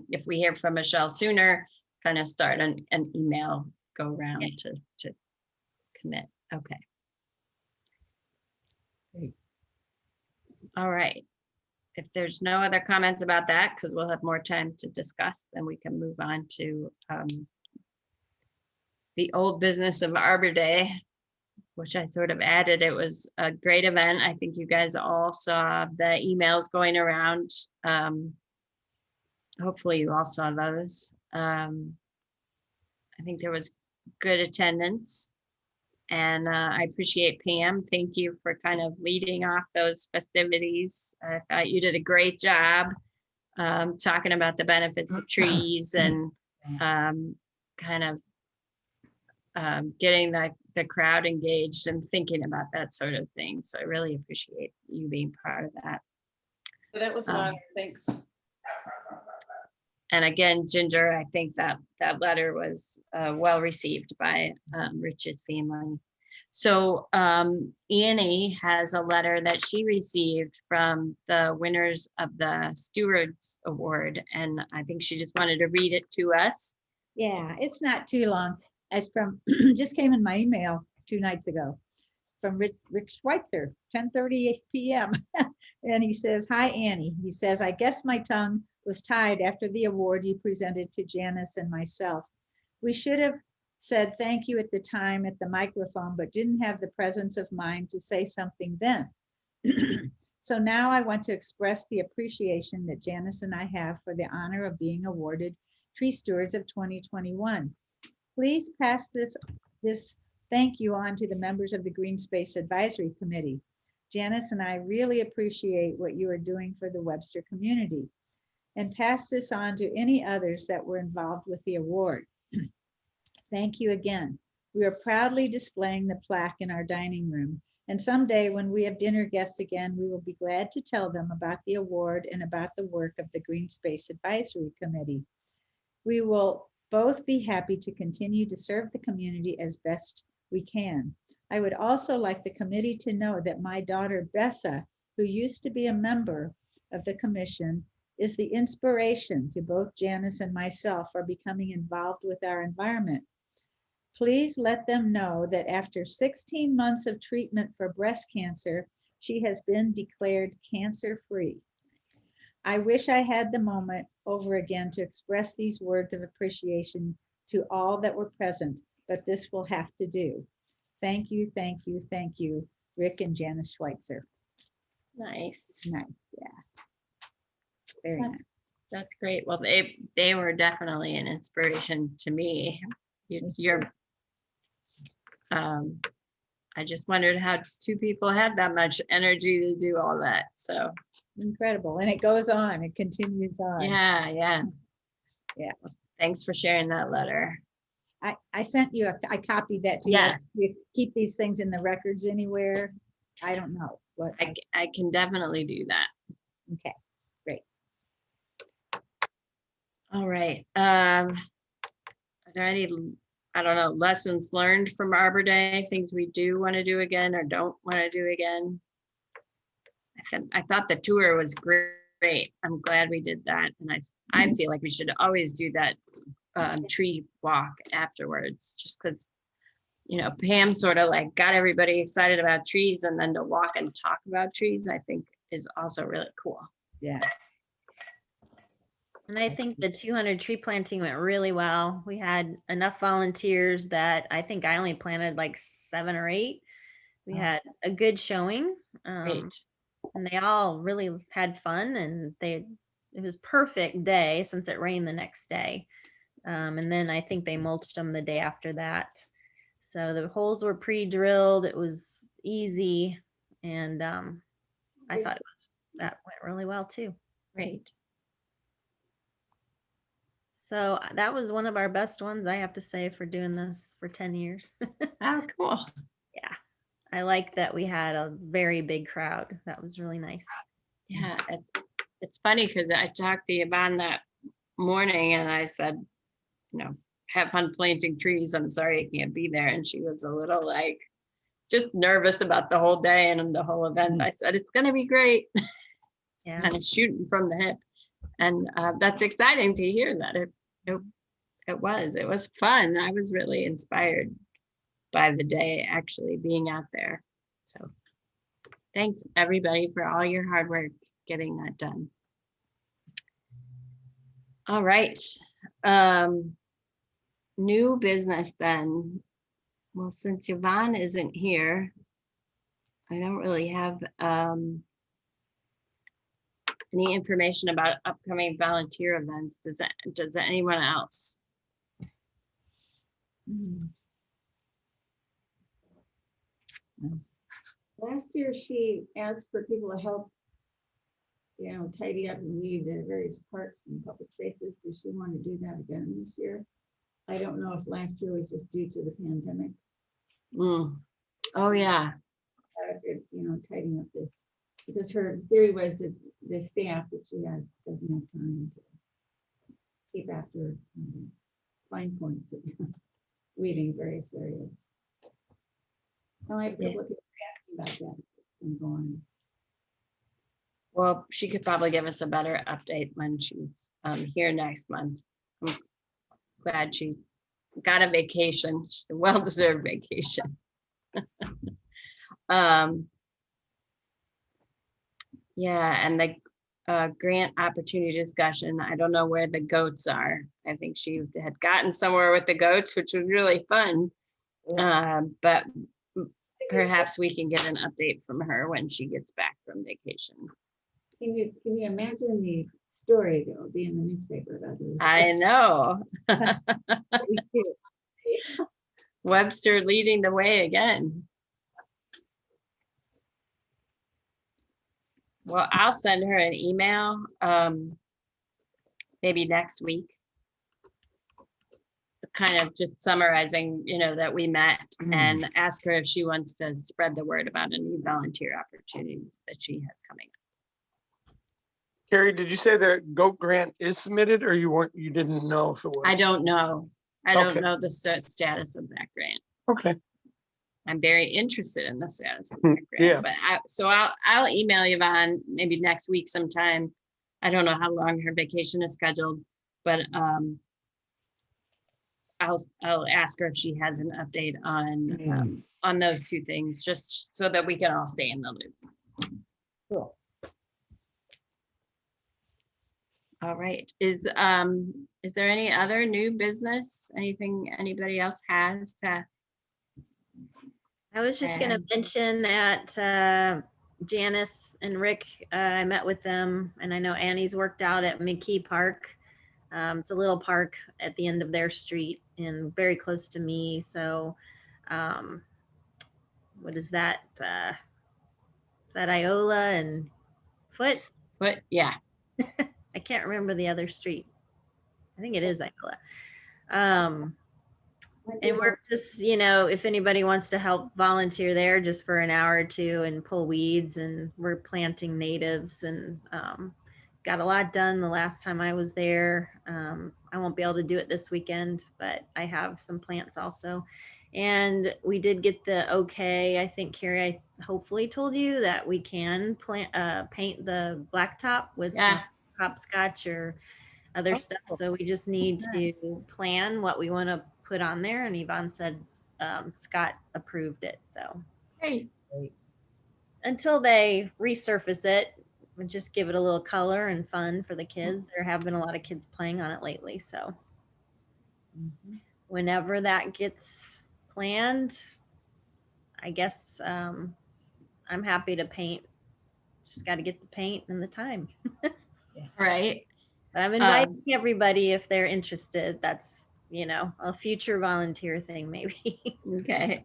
if we hear from Michelle sooner, kind of start an email go around to commit. Okay. Great. All right. If there's no other comments about that, because we'll have more time to discuss, then we can move on to the old business of Arbor Day, which I sort of added. It was a great event. I think you guys all saw the emails going around. Hopefully you all saw those. I think there was good attendance. And I appreciate Pam. Thank you for kind of leading off those festivities. I thought you did a great job talking about the benefits of trees and kind of getting the crowd engaged and thinking about that sort of thing. So I really appreciate you being part of that. That was an honor. Thanks. And again, Ginger, I think that letter was well received by Rich's family. So Annie has a letter that she received from the winners of the Stewards Award. And I think she just wanted to read it to us. Yeah, it's not too long. It's from, just came in my email 2 nights ago from Rick Schweitzer, 10:30 p.m. And he says, "Hi, Annie." He says, "I guess my tongue was tied after the award you presented to Janice and myself. We should have said thank you at the time at the microphone, but didn't have the presence of mind to say something then. So now I want to express the appreciation that Janice and I have for the honor of being awarded Tree Stewards of 2021. Please pass this thank you on to the members of the Green Space Advisory Committee. Janice and I really appreciate what you are doing for the Webster community, and pass this on to any others that were involved with the award. Thank you again. We are proudly displaying the plaque in our dining room, and someday when we have dinner guests again, we will be glad to tell them about the award and about the work of the Green Space Advisory Committee. We will both be happy to continue to serve the community as best we can. I would also like the committee to know that my daughter Bessa, who used to be a member of the commission, is the inspiration to both Janice and myself for becoming involved with our environment. Please let them know that after 16 months of treatment for breast cancer, she has been declared cancer-free. I wish I had the moment over again to express these words of appreciation to all that were present, but this will have to do. Thank you, thank you, thank you, Rick and Janice Schweitzer. Nice. Nice, yeah. Very nice. That's great. Well, they were definitely an inspiration to me. I just wondered how 2 people had that much energy to do all that. So Incredible. And it goes on, it continues on. yeah. Yeah. Well, thanks for sharing that letter. I sent you, I copied that to you. Yes. You keep these things in the records anywhere? I don't know, but I can definitely do that. okay, great. All right. Are there any, I don't know, lessons learned from Arbor Day, things we do want to do again or don't want to do again? I thought the tour was great. I'm glad we did that. And I feel like we should always do that tree walk afterwards, just because, Pam sort of like got everybody excited about trees, and then to walk and talk about trees, I think is also really cool. Yeah. And I think the 200 tree planting went really well. We had enough volunteers that I think I only planted like 7 or 8. We had a good showing. Great. And they all really had fun, and it was perfect day since it rained the next day. And then I think they mulched them the day after that. So the holes were pre-drilled. It was easy, and I thought that went really well too. Great. So that was one of our best ones, I have to say, for doing this for 10 years. Oh, cool. Yeah, I like that we had a very big crowd. That was really nice. Yeah, it's funny because I talked to Yvonne that morning and I said, have fun planting trees. I'm sorry I can't be there. And she was a little like just nervous about the whole day and the whole event. I said, it's gonna be great. Yeah. Kind of shooting from the hip. And that's exciting to hear that it was fun. I was really inspired by the day actually being out there. So thanks everybody for all your hard work getting that done. All right. New business then. Well, since Yvonne isn't here, I don't really have any information about upcoming volunteer events. Does anyone else? Last year, she asked for people to help, tidy up and weed the various parks and public spaces. Does she want to do that again this year? I don't know if last year was just due to the pandemic. Oh, yeah. Tidying up because her theory was that the staff that she has doesn't have time to keep after fine points of weeding various areas. I have a couple of people asking about that and go on. Well, she could probably give us a better update when she's here next month. I'm glad she got a vacation. She's a well-deserved vacation. Yeah, and the grant opportunity discussion, I don't know where the goats are. I think she had gotten somewhere with the goats, which was really fun. But perhaps we can get an update from her when she gets back from vacation. Can you imagine the story that will be in the newspaper about this? I know. Webster leading the way again. Well, I'll send her an email, maybe next week. Kind of just summarizing, that we met and ask her if she wants to spread the word about any volunteer opportunities that she has coming up. Carrie, did you say the GOAT grant is submitted or you didn't know if it was? I don't know. I don't Okay. know the status of that grant. Okay. I'm very interested in the status of that grant, Yeah. but I'll email Yvonne maybe next week sometime. I don't know how long her vacation is scheduled, but I'll ask her if she has an update on those two things, just so that we can all stay in the loop. Cool. All right. Is there any other new business? Anything anybody else has to? I was just going to And- mention that Janice and Rick, I met with them, and I know Annie's worked out at McKee Park. It's a little park at the end of their street and very close to me. So what is that? Is that Iola and Foot? But yeah, I can't remember the other street. I think it is Iola. And we're just, if anybody wants to help volunteer there just for an hour or two and pull weeds, and we're planting natives, and got a lot done the last time I was there. I won't be able to do it this weekend, but I have some plants also. And we did get the okay. I think Carrie, I hopefully told you that we can paint the blacktop with some hopscotch or other stuff. So we just need to plan what we want to put on there. And Yvonne said Scott approved it. So great. Until they resurface it, and just give it a little color and fun for the kids. There have been a lot of kids playing on it lately. So whenever that gets planned, I guess I'm happy to paint. Just got to get the paint and the time. Right. But I'm inviting everybody if they're interested. That's a future volunteer thing maybe. Okay.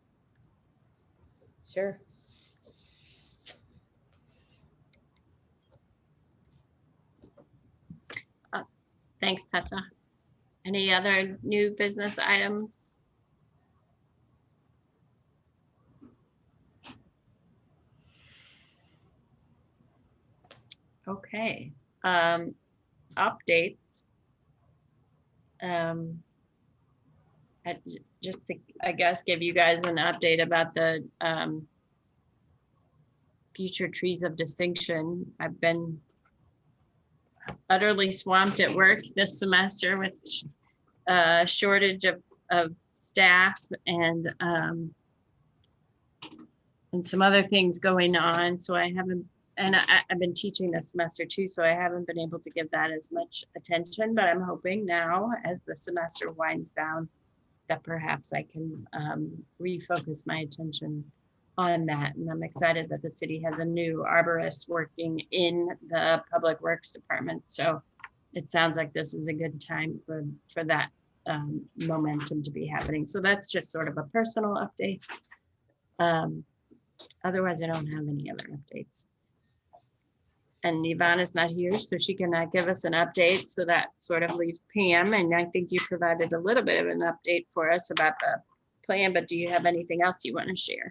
Sure. Thanks, Tessa. Any other new business items? Okay, updates. Just to, I guess, give you guys an update about the future trees of distinction. I've been utterly swamped at work this semester with shortage of staff and some other things going on. So I haven't, and I've been teaching this semester too, so I haven't been able to give that as much attention, but I'm hoping now as the semester winds down that perhaps I can refocus my attention on that. And I'm excited that the city has a new arborist working in the Public Works Department. So it sounds like this is a good time for that momentum to be happening. So that's just sort of a personal update. Otherwise, I don't have any other updates. And Yvonne is not here, so she cannot give us an update. So that sort of leaves Pam. And I think you provided a little bit of an update for us about the plan, but do you have anything else you want to share?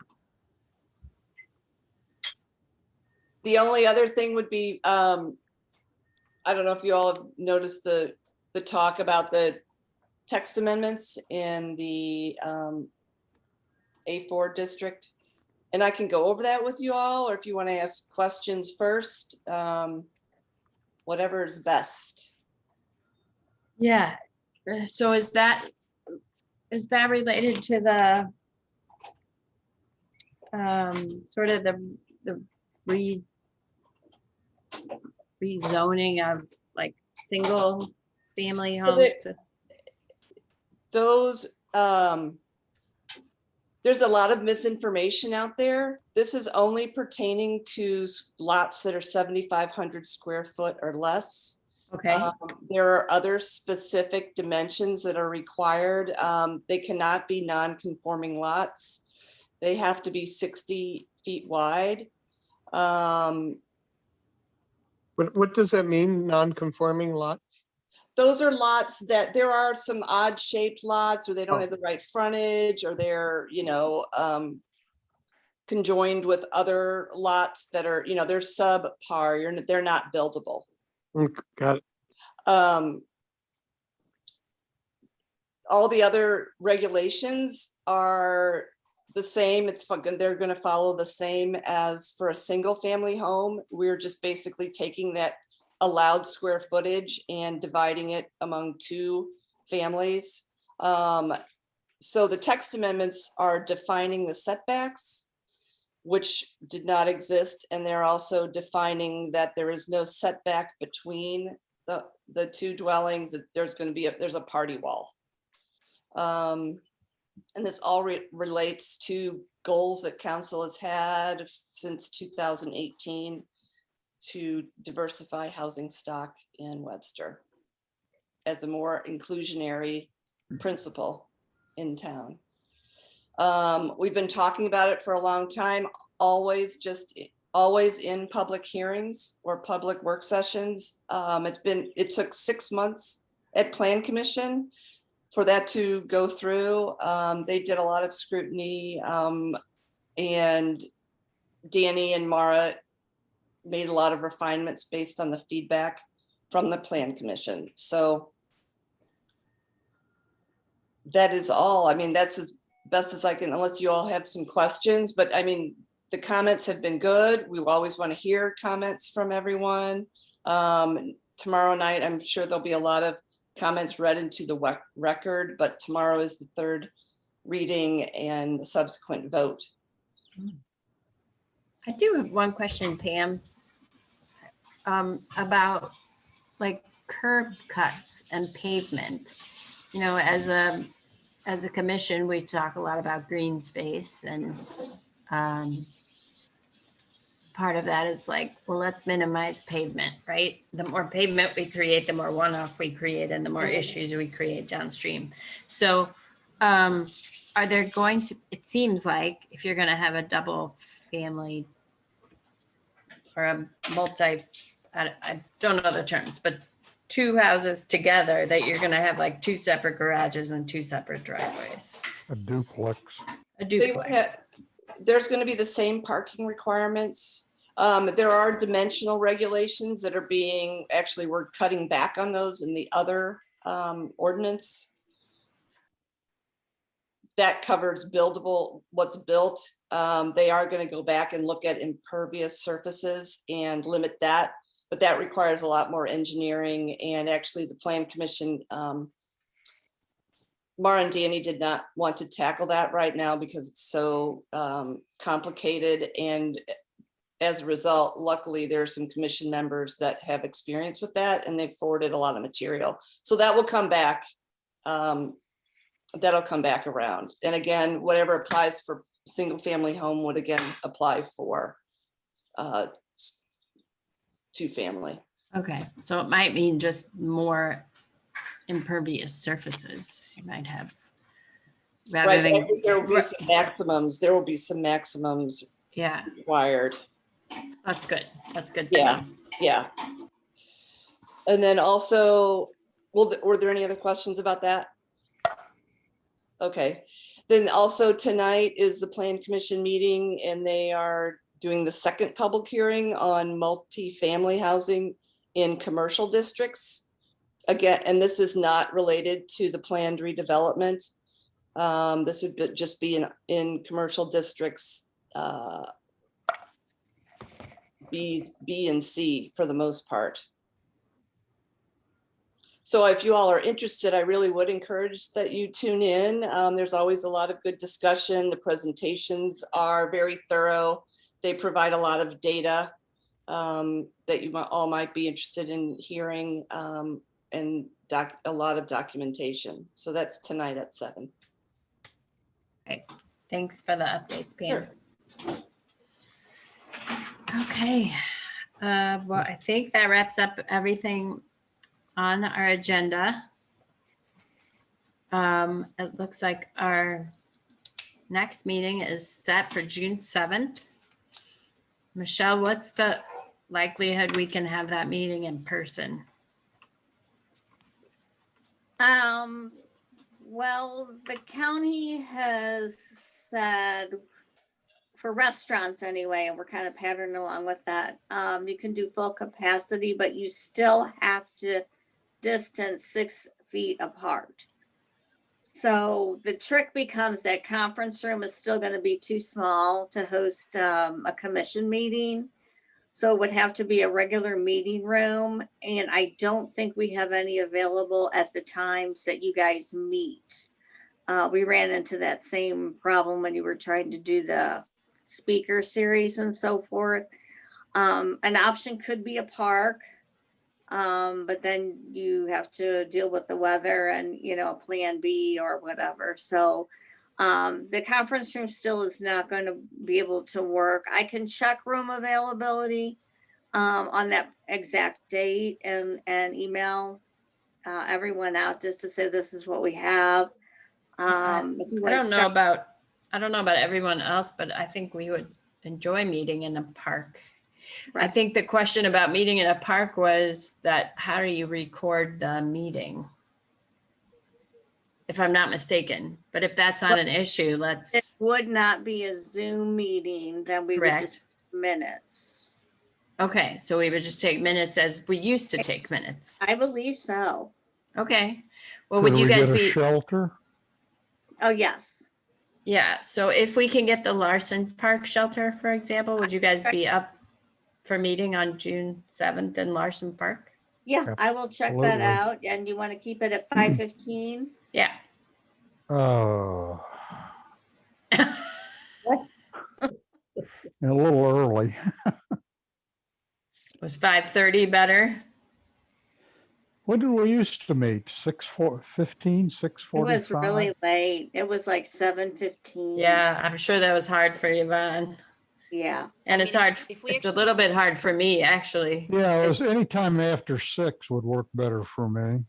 The only other thing would be, I don't know if you all have noticed the talk about the text amendments in the A4 district. And I can go over that with you all, or if you want to ask questions first, whatever is best. Yeah. So is that related to the sort of the rezoning of like single family homes to those? There's a lot of misinformation out there. This is only pertaining to lots that are 7,500 square foot or less. Okay. There are other specific dimensions that are required. They cannot be non-conforming lots. They have to be 60 feet wide. What does that mean, non-conforming lots? Those are lots that there are some odd shaped lots, or they don't have the right frontage, or they're, conjoined with other lots that are, they're subpar. They're not buildable. Got it. All the other regulations are the same. They're going to follow the same as for a single family home. We're just basically taking that allowed square footage and dividing it among two families. So the text amendments are defining the setbacks, which did not exist, and they're also defining that there is no setback between the two dwellings. That there's going to be there's a party wall, and this all relates to goals that council has had since 2018. To diversify housing stock in Webster as a more inclusionary principle in town. We've been talking about it for a long time, always in public hearings or public work sessions. It took 6 months at Plan Commission for that to go through. They did a lot of scrutiny, and Danny and Mara made a lot of refinements based on the feedback from the Plan Commission. So that is all. I mean, that's as best as I can, unless you all have some questions, but I mean, the comments have been good. We always want to hear comments from everyone. Tomorrow night, I'm sure there'll be a lot of comments read into the record, but tomorrow is the third reading and the subsequent vote. I do have one question, Pam, about like curb cuts and pavement. As a commission, we talk a lot about green space and part of that is like, well, let's minimize pavement, right? The more pavement we create, the more one-off we create and the more issues we create downstream. So are there going to, it seems like if you're going to have a double family or a multi, I don't know the terms, but two houses together, that you're going to have like two separate garages and two separate driveways. A duplex. A They would duplex. have- There's going to be the same parking requirements. There are dimensional regulations that are being, actually, we're cutting back on those in the other ordinance. That covers buildable, what's built. They are going to go back and look at impervious surfaces and limit that, but that requires a lot more engineering. And actually, the Plan Commission, Mara and Danny did not want to tackle that right now because it's so complicated. And as a result, luckily, there are some commission members that have experience with that, and they've forwarded a lot of material. So that will come back. That'll come back around. And again, whatever applies for single family home would again apply for two family. Okay, so it might mean just more impervious surfaces you might have. Rather Right, I than, think there will be some maximums. There will be some maximums yeah, required. that's good. That's good. to Yeah, know. yeah. And then also, were there any other questions about that? Okay, then also tonight is the Plan Commission meeting, and they are doing the second public hearing on multi-family housing in commercial districts. Again, and this is not related to the planned redevelopment. This would just be in commercial districts, B and C for the most part. So if you all are interested, I really would encourage that you tune in. There's always a lot of good discussion. The presentations are very thorough. They provide a lot of data that you all might be interested in hearing, and a lot of documentation. So that's tonight at 7. Thanks for the updates, Pam. Okay, well, I think that wraps up everything on our agenda. It looks like our next meeting is set for June 7th. Michelle, what's the likelihood we can have that meeting in person? Well, the county has said, for restaurants anyway, and we're kind of patterning along with that, you can do full capacity, but you still have to distance 6 feet apart. So the trick becomes that conference room is still going to be too small to host a commission meeting. So it would have to be a regular meeting room. And I don't think we have any available at the times that you guys meet. We ran into that same problem when you were trying to do the speaker series and so forth. An option could be a park, but then you have to deal with the weather and, plan B or whatever. So the conference room still is not going to be able to work. I can check room availability on that exact date and email everyone out just to say this is what we have. If you I wanna don't know start- about everyone else, but I think we would enjoy meeting in a park. I Right. think the question about meeting in a park was that how do you record the meeting? If I'm not mistaken, but if that's not an issue, It let's. would not be a Zoom meeting, then we would Correct. just minutes. Okay, so we would just take minutes as we used to take minutes. I believe so. Okay, well, Could would you we guys get a be, Shelter? Oh, yes. yeah, so if we can get the Larson Park shelter, for example, would you guys be up for meeting on June 7th in Larson Park? Yeah, I will check that Absolutely. out. And you want to keep it at 5:15? Yeah. Oh, What's a little early. Was 5:30 better? When did we used to meet? 6:15, It 6:45? was really late. It was like 7:15. Yeah, I'm sure that was hard for Yvonne. Yeah. And I it's mean, hard, if we it's a actu- little bit hard for me, actually. Yeah, it was anytime after 6 would work better for me.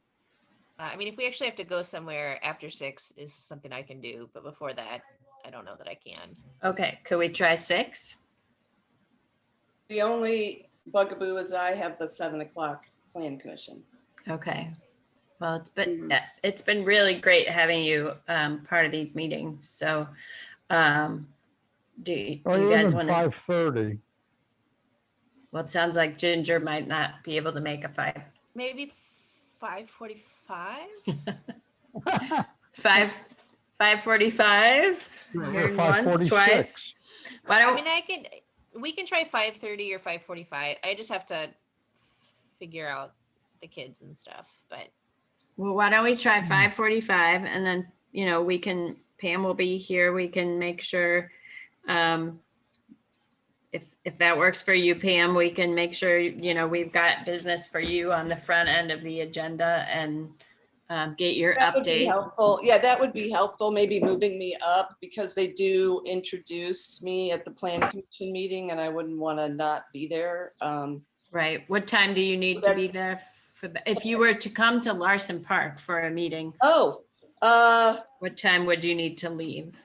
I mean, if we actually have to go somewhere after 6 is something I can do, but before that, I don't know that I can. Okay, could we try 6? The only bugaboo is I have the 7 o'clock plan commission. Okay. Well, Mhm. it's been really great having you part of these meetings. So do you guys Or even want to, 5:30. well, it sounds like Ginger might not be able to make a Maybe 5:45. 5:45. Or Hearing once, 5:46. twice. Why I don't, mean, we can try 5:30 or 5:45. I just have to figure out the kids and stuff, but well, why don't we try 5:45 and then, Pam will be here. We can make sure, if that works for you, Pam, we can make sure, we've got business for you on the front end of the agenda and get your That would be update. helpful. Yeah, that would be helpful, maybe moving me up because they do introduce me at the plan commission meeting and I wouldn't want to not be there. Right. What time do you need to be That's- there if you were to come to Larson Park for a meeting, Oh, what time would you need to leave?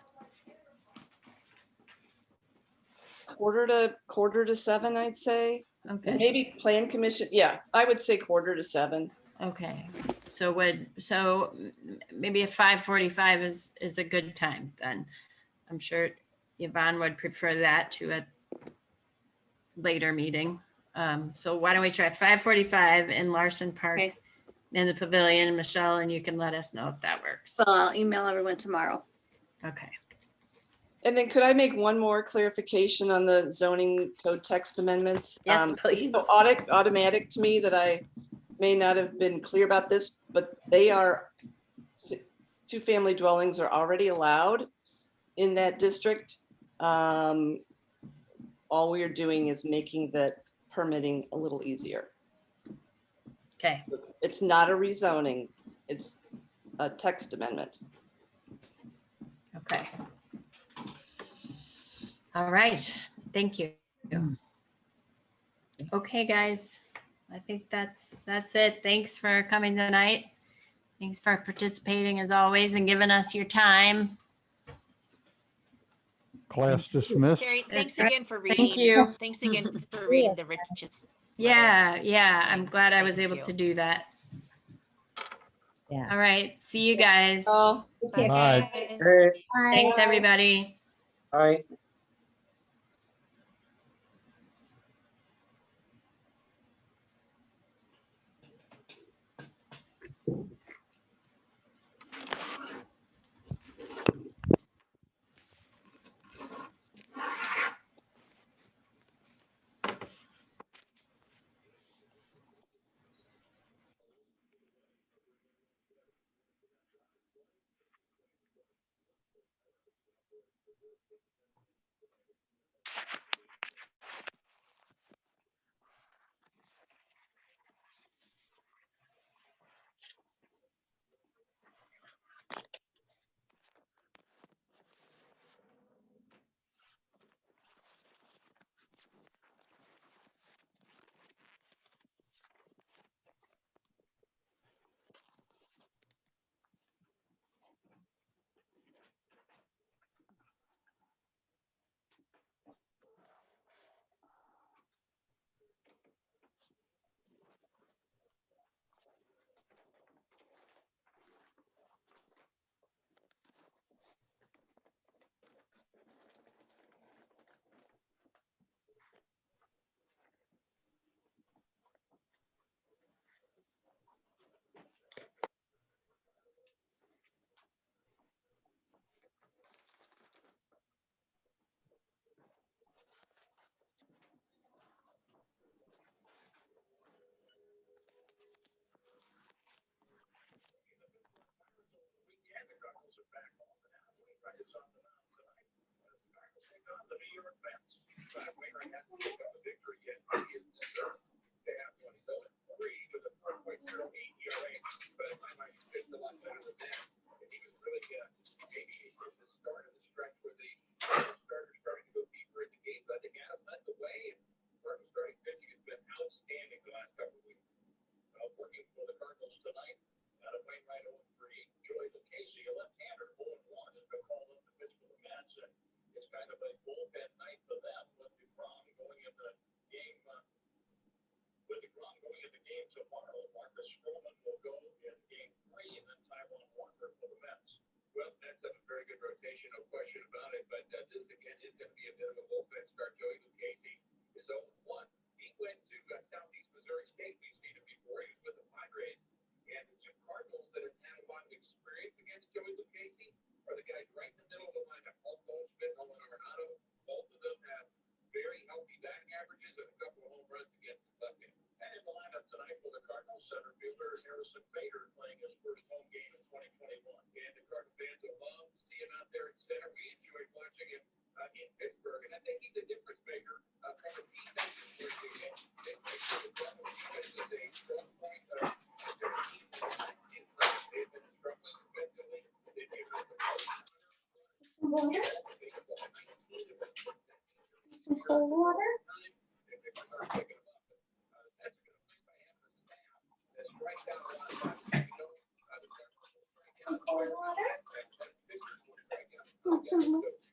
quarter to 7, I'd say. And Okay. maybe plan commission. Yeah, I would say quarter to 7. Okay. So maybe a 5:45 is a good time then. I'm sure Yvonne would prefer that to a later meeting. So why don't we try 5:45 in Larson Park Okay. in the pavilion, Michelle, and you can let us know if that works. So I'll email everyone tomorrow. Okay. And then could I make one more clarification on the zoning code text amendments? Yes, please. So automatic to me that I may not have been clear about this, but two-family dwellings are already allowed in that district. All we are doing is making that permitting a little easier. Okay. It's not a rezoning, it's a text amendment. Okay. All right. Thank you. Okay, guys. I think that's it. Thanks for coming tonight. Thanks for participating as always and giving us your time. Class dismissed. Carrie, thanks That's again for Thank reading. you. Thanks again for reading the Rich's. Yeah. I'm glad I was Thank able you. to do that. Yeah. All right. See you guys. Oh, Bye, Bye. guys. Thanks, everybody. Aye. water? Some cold water? Some cold water? Want some of this?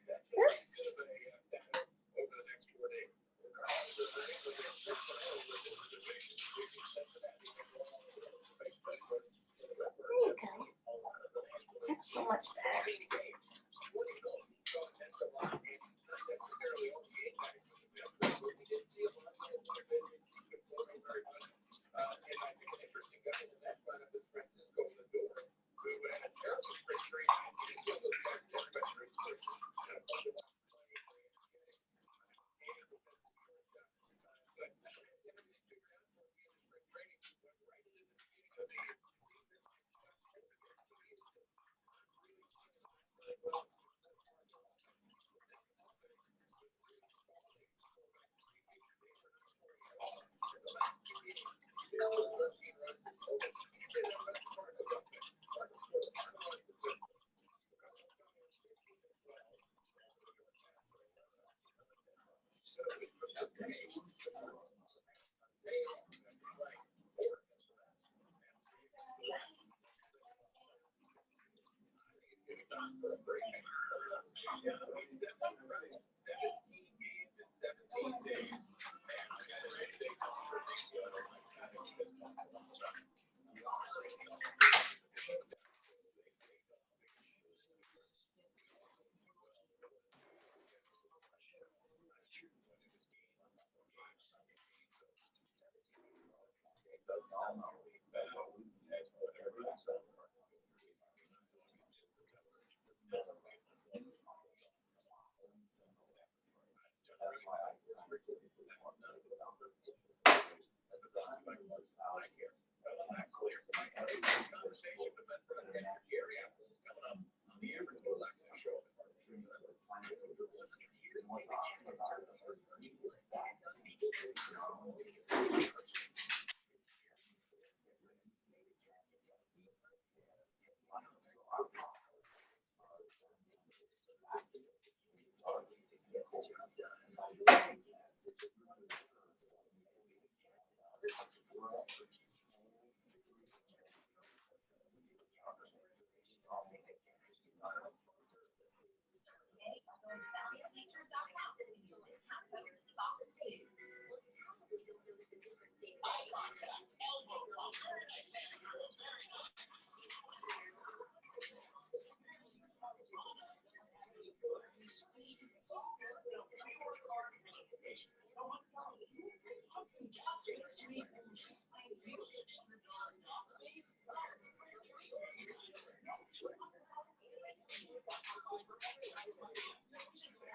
There you go. That's so much better.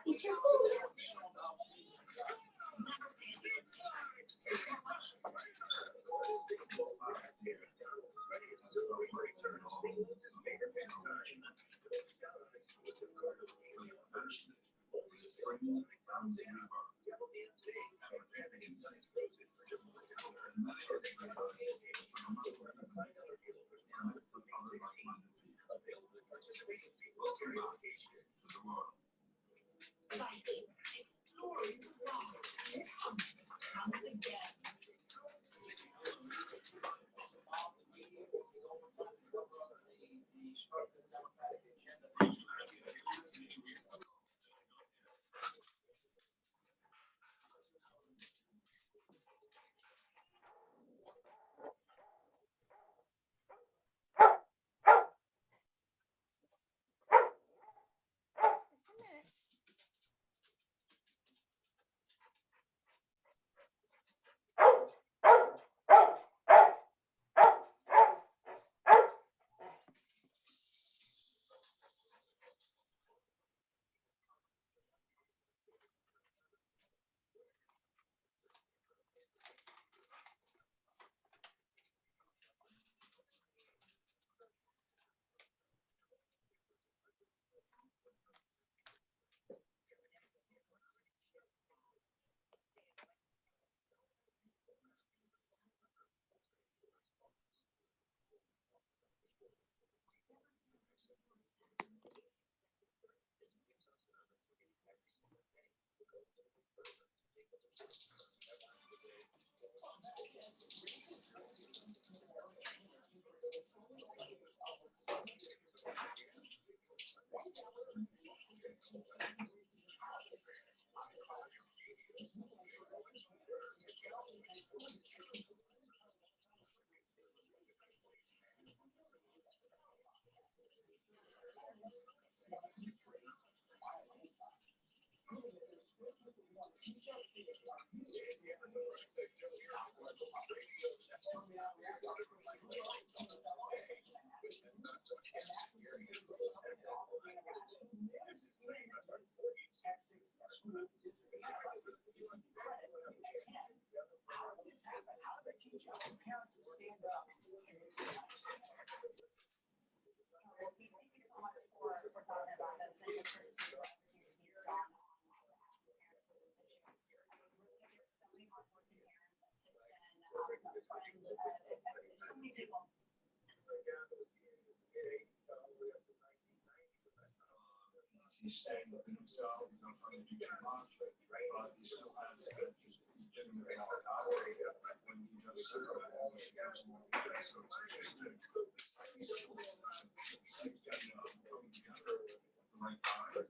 Eat your food. He's staying within himself, he's not trying to do too much, but he still has that just genuine when he does all the shares and all that, so it's just he's still coming together at the right time.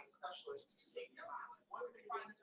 Specialist to see once they find the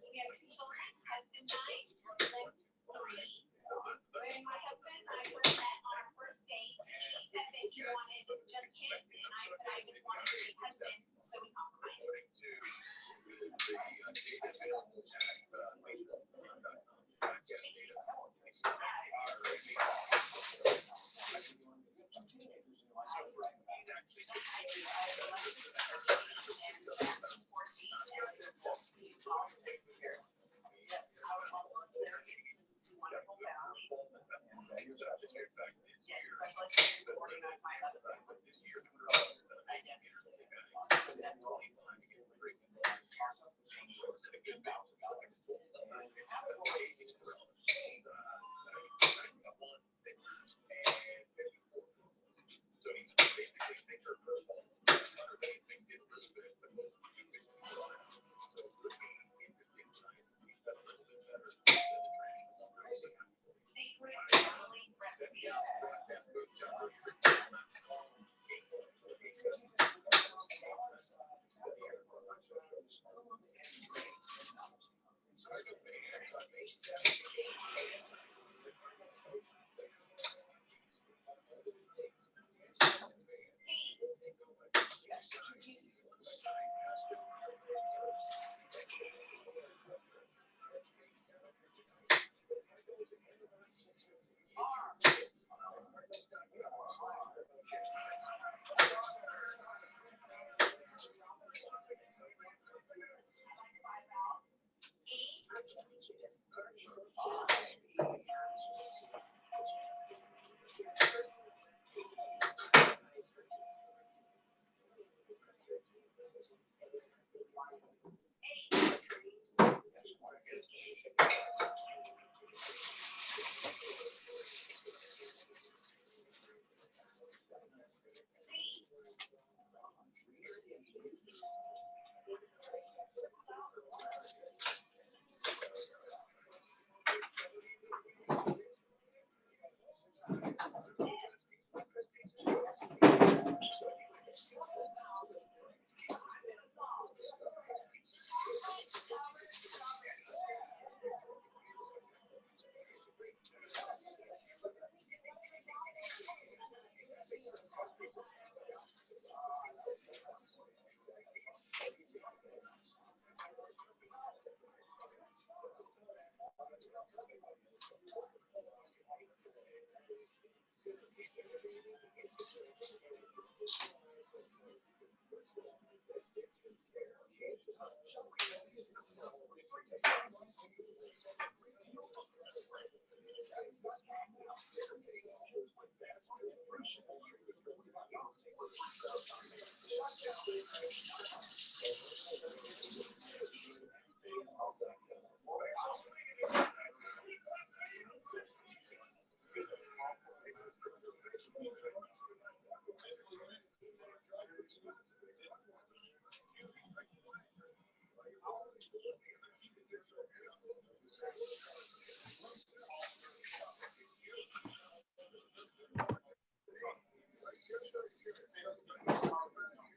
we have 2 children, Hudson 9, Brooklyn 3.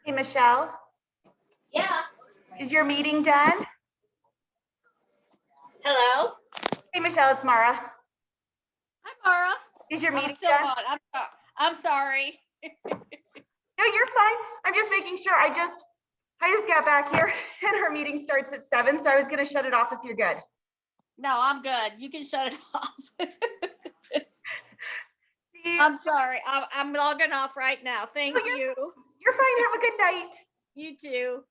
Hey, Michelle, Yeah. is your meeting done? Hello. Hey, Michelle, it's Mara. Hi, Mara. Is your I'm meeting still done? on. I'm sorry. No, you're fine. I'm just making sure. I just got back here and our meeting starts at 7, so I was gonna shut it off if you're good. No, I'm good. You can shut it off. See you. I'm sorry. I'm logging off right now. Thank Oh, you. You're fine. Have a good night. You too.